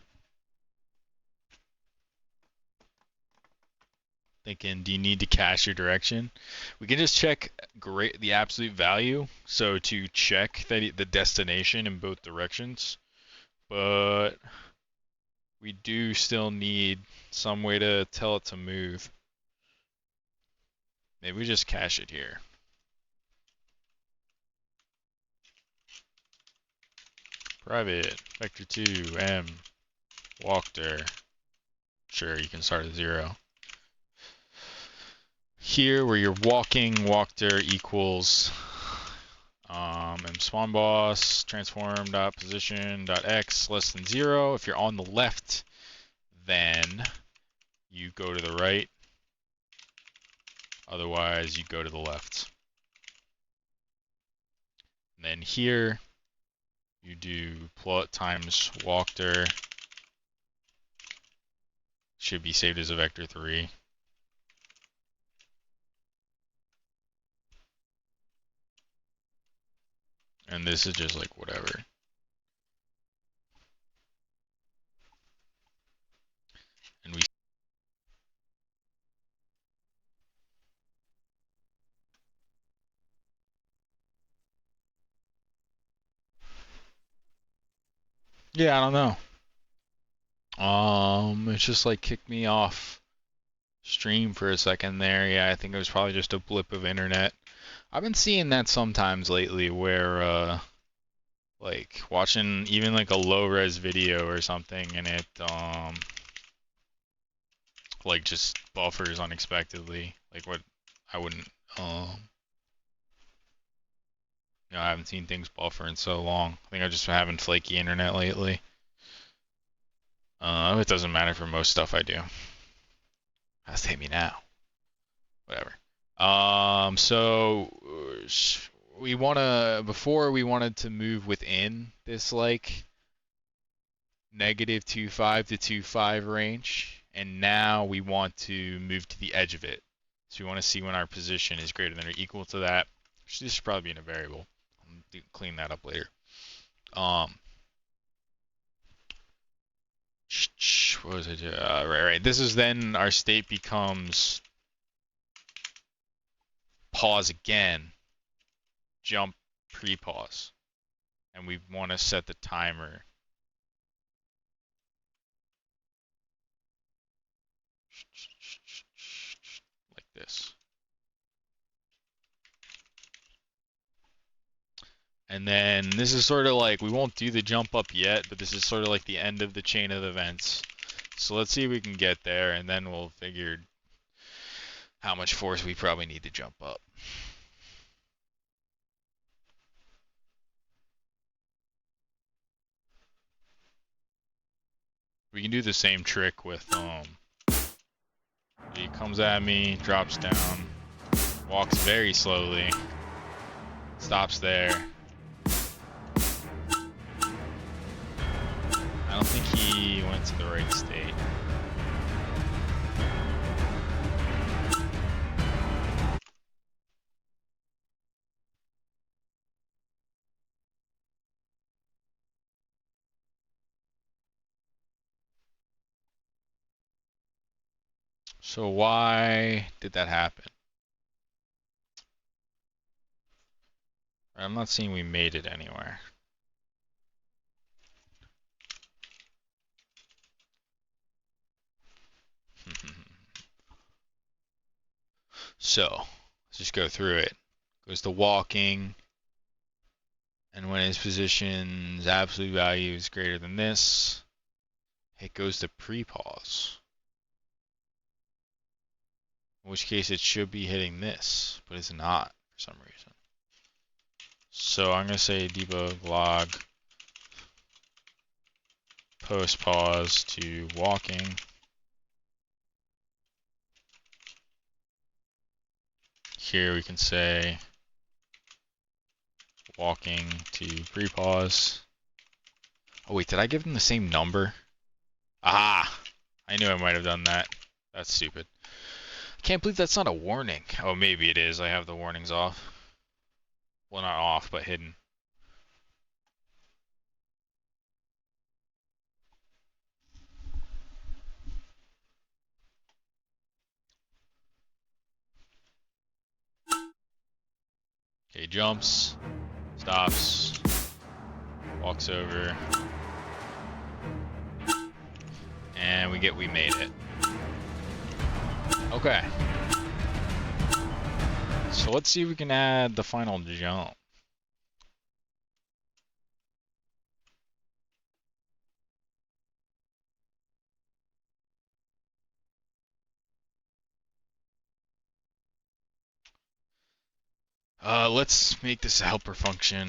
thinking, do you need to cache your direction? We can just check the absolute value, so to check the destination in both directions, but we do still need some way to tell it to move. Maybe we just cache it here. Private vector2 m walkter. Sure, you can start at 0. Here, where you're walking, walkter equals mSpawnBoss transform.position.x less than 0. If you're on the left, then you go to the right. Otherwise, you go to the left. And then here, you do plot times walkter. Should be saved as a vector3. And this is just like whatever. And we yeah, I don't know. It's just like kicked me off stream for a second there. Yeah, I think it was probably just a blip of internet. I've been seeing that sometimes lately where like watching even like a low res video or something and it like just buffers unexpectedly. Like what I wouldn't you know, I haven't seen things buffer in so long. I think I've just been having flaky internet lately. It doesn't matter for most stuff I do. Has to hit me now. Whatever. So we before we wanted to move within this like -2.5 to 2.5 range, and now we want to move to the edge of it. So we want to see when our position is greater than or equal to that. This should probably be in a variable. I'll clean that up later. What was it? Right. This is then our state becomes pause again, jump, pre-pause, and we want to set the timer. Like this. And then this is sort of like, we won't do the jump up yet, but this is sort of like the end of the chain of events. So let's see if we can get there, and then we'll figure how much force we probably need to jump up. We can do the same trick with, he comes at me, drops down, walks very slowly, stops there. I don't think he went to the right state. So why did that happen? I'm not seeing we made it anywhere. So let's just go through it. Goes to walking, and when his position's absolute value is greater than this, it goes to pre-pause. In which case it should be hitting this, but it's not for some reason. So I'm going to say debug log post pause to walking. Here we can say walking to pre-pause. Oh wait, did I give them the same number? Aha! I knew I might have done that. That's stupid. I can't believe that's not a warning. Oh, maybe it is. I have the warnings off. Well, not off, but hidden. Okay, jumps, stops, walks over, and we made it. Okay. So let's see if we can add the final jump. Let's make this a helper function.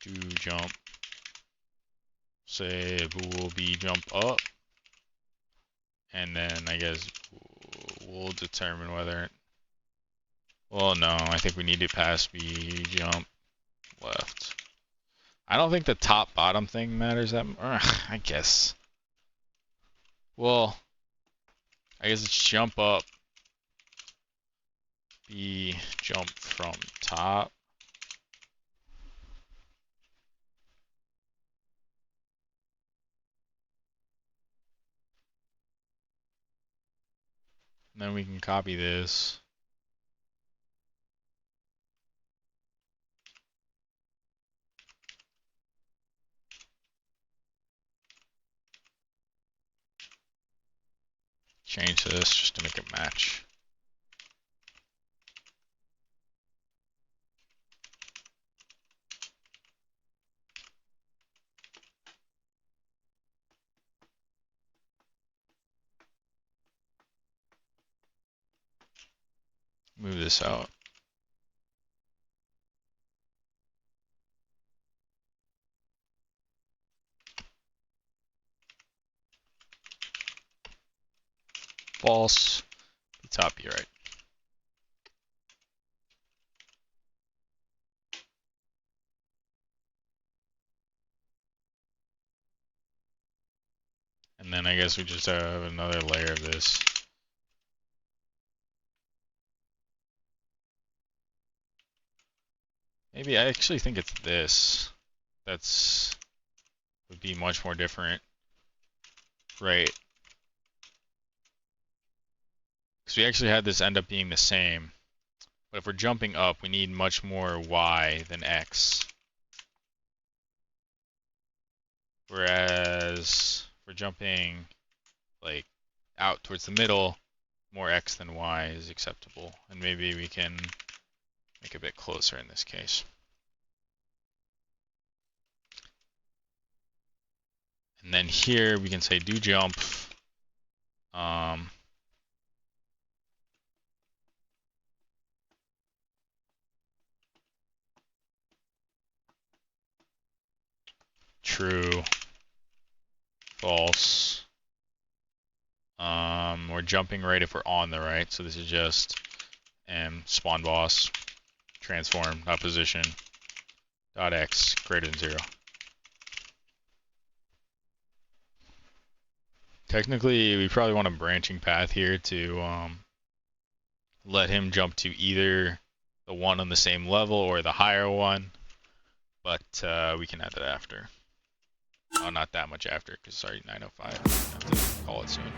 Do jump. Say bool b jump up. And then I guess we'll determine whether... Well, no, I think we need to pass b jump left. I don't think the top bottom thing matters that much. I guess. Well, I guess it's jump up. B jump from top. And then we can copy this. Change this just to make it match. Move this out. False. The top be right. And then I guess we just have another layer of this. Maybe I actually think it's this. That's would be much more different. Right. Because we actually had this end up being the same. But if we're jumping up, we need much more Y than X. Whereas if we're jumping like out towards the middle, more X than Y is acceptable. And maybe we can make it a bit closer in this case. And then here we can say do jump. True. False. We're jumping right if we're on the right. So this is just spawn boss transform dot position dot x greater than 0. Technically, we probably want a branching path here to let him jump to either the one on the same level or the higher one, but we can add that after. Oh, not that much after, because it's already 9:05. I have to call it soon.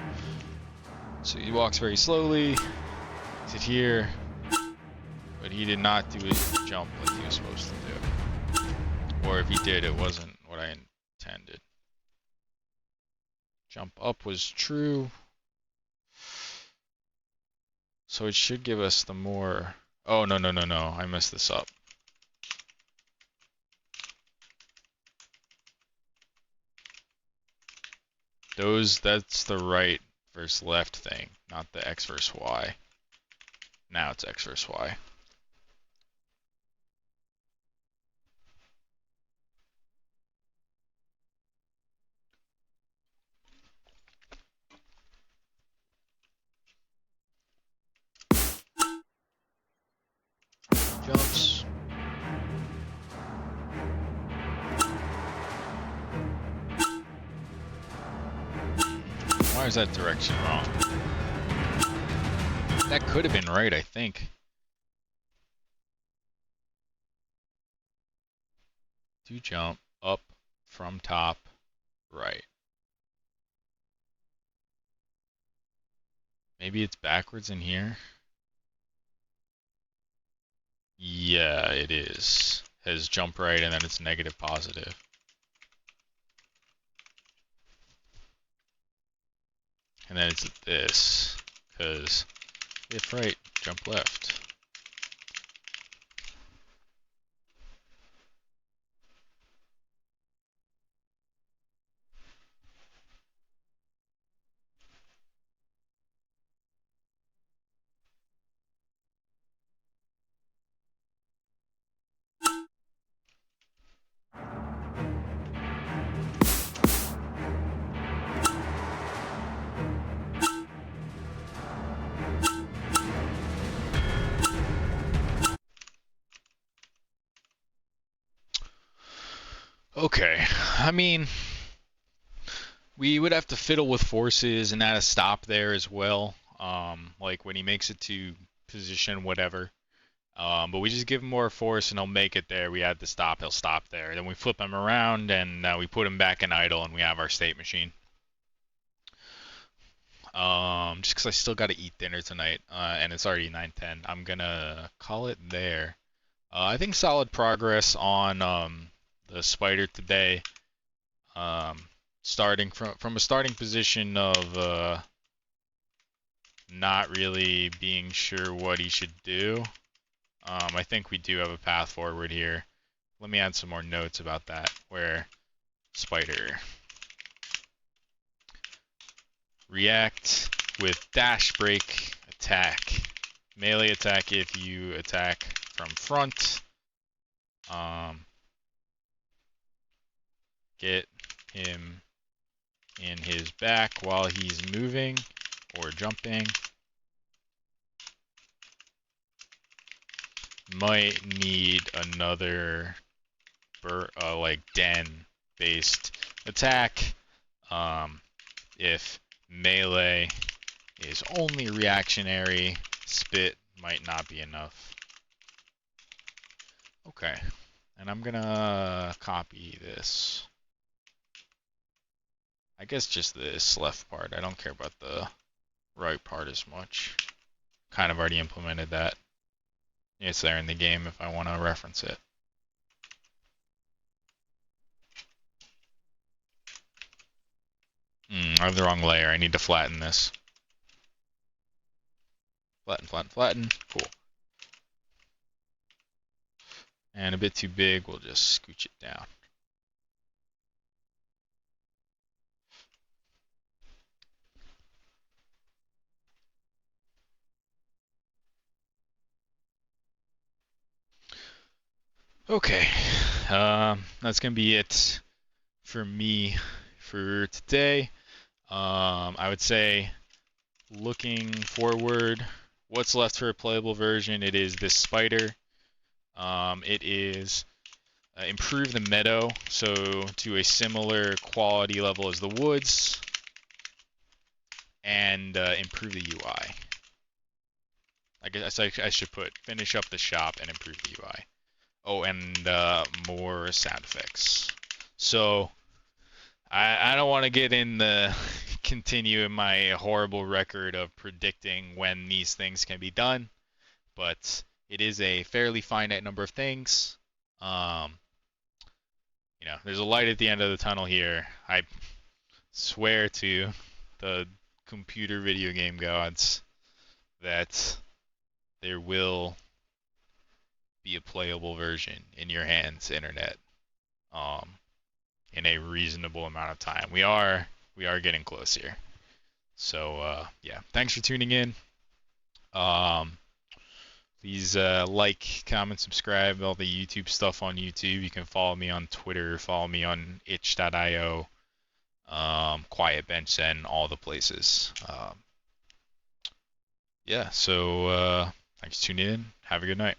So he walks very slowly. Sit here, but he did not do his jump like he was supposed to do. Or if he did, it wasn't what I intended. Jump up was true. So it should give us the more... Oh, no. I messed this up. That's the right versus left thing, not the X versus Y. Now it's X versus Y. Jumps. Why is that direction wrong? That could have been right, I think. To jump up from top right. Maybe it's backwards in here. Yeah, it is. Has jump right and then it's negative positive. And then it's this, because if right, jump left. Okay, I mean, we would have to fiddle with forces and add a stop there as well. Like when he makes it to position, whatever. But we just give him more force and he'll make it there. We add the stop, he'll stop there. Then we flip him around and we put him back in idle and we have our state machine. Just because I still got to eat dinner tonight, and it's already 9:10. I'm gonna call it there. I think solid progress on the spider today. Starting from a starting position of not really being sure what he should do. I think we do have a path forward here. Let me add some more notes about that. Where spider react with dash break attack. Melee attack if you attack from front. Get him in his back while he's moving or jumping. Might need another like den based attack. If melee is only reactionary, spit might not be enough. Okay, and I'm gonna copy this. I guess just this left part. I don't care about the right part as much. Kind of already implemented that. It's there in the game if I want to reference it. I have the wrong layer. I need to flatten this. Flatten, flatten, flatten. Cool. And a bit too big, we'll just scooch it down. Okay, that's gonna be it for me for today. I would say, looking forward, what's left for a playable version? It is this spider. It is improve the meadow, so to a similar quality level as the woods, and improve the UI. I guess I should put finish up the shop and improve the UI. Oh, and more sound effects. So I don't want to get in the continue my horrible record of predicting when these things can be done, but it is a fairly finite number of things. You know, there's a light at the end of the tunnel here. I swear to the computer video game gods that there will be a playable version in your hands, internet, in a reasonable amount of time. We are getting close here. So yeah, thanks for tuning in. Please like, comment, subscribe, all the YouTube stuff on YouTube. You can follow me on Twitter, follow me on itch.io, Quiet Bench, and all the places. Yeah, so thanks for tuning in. Have a good night.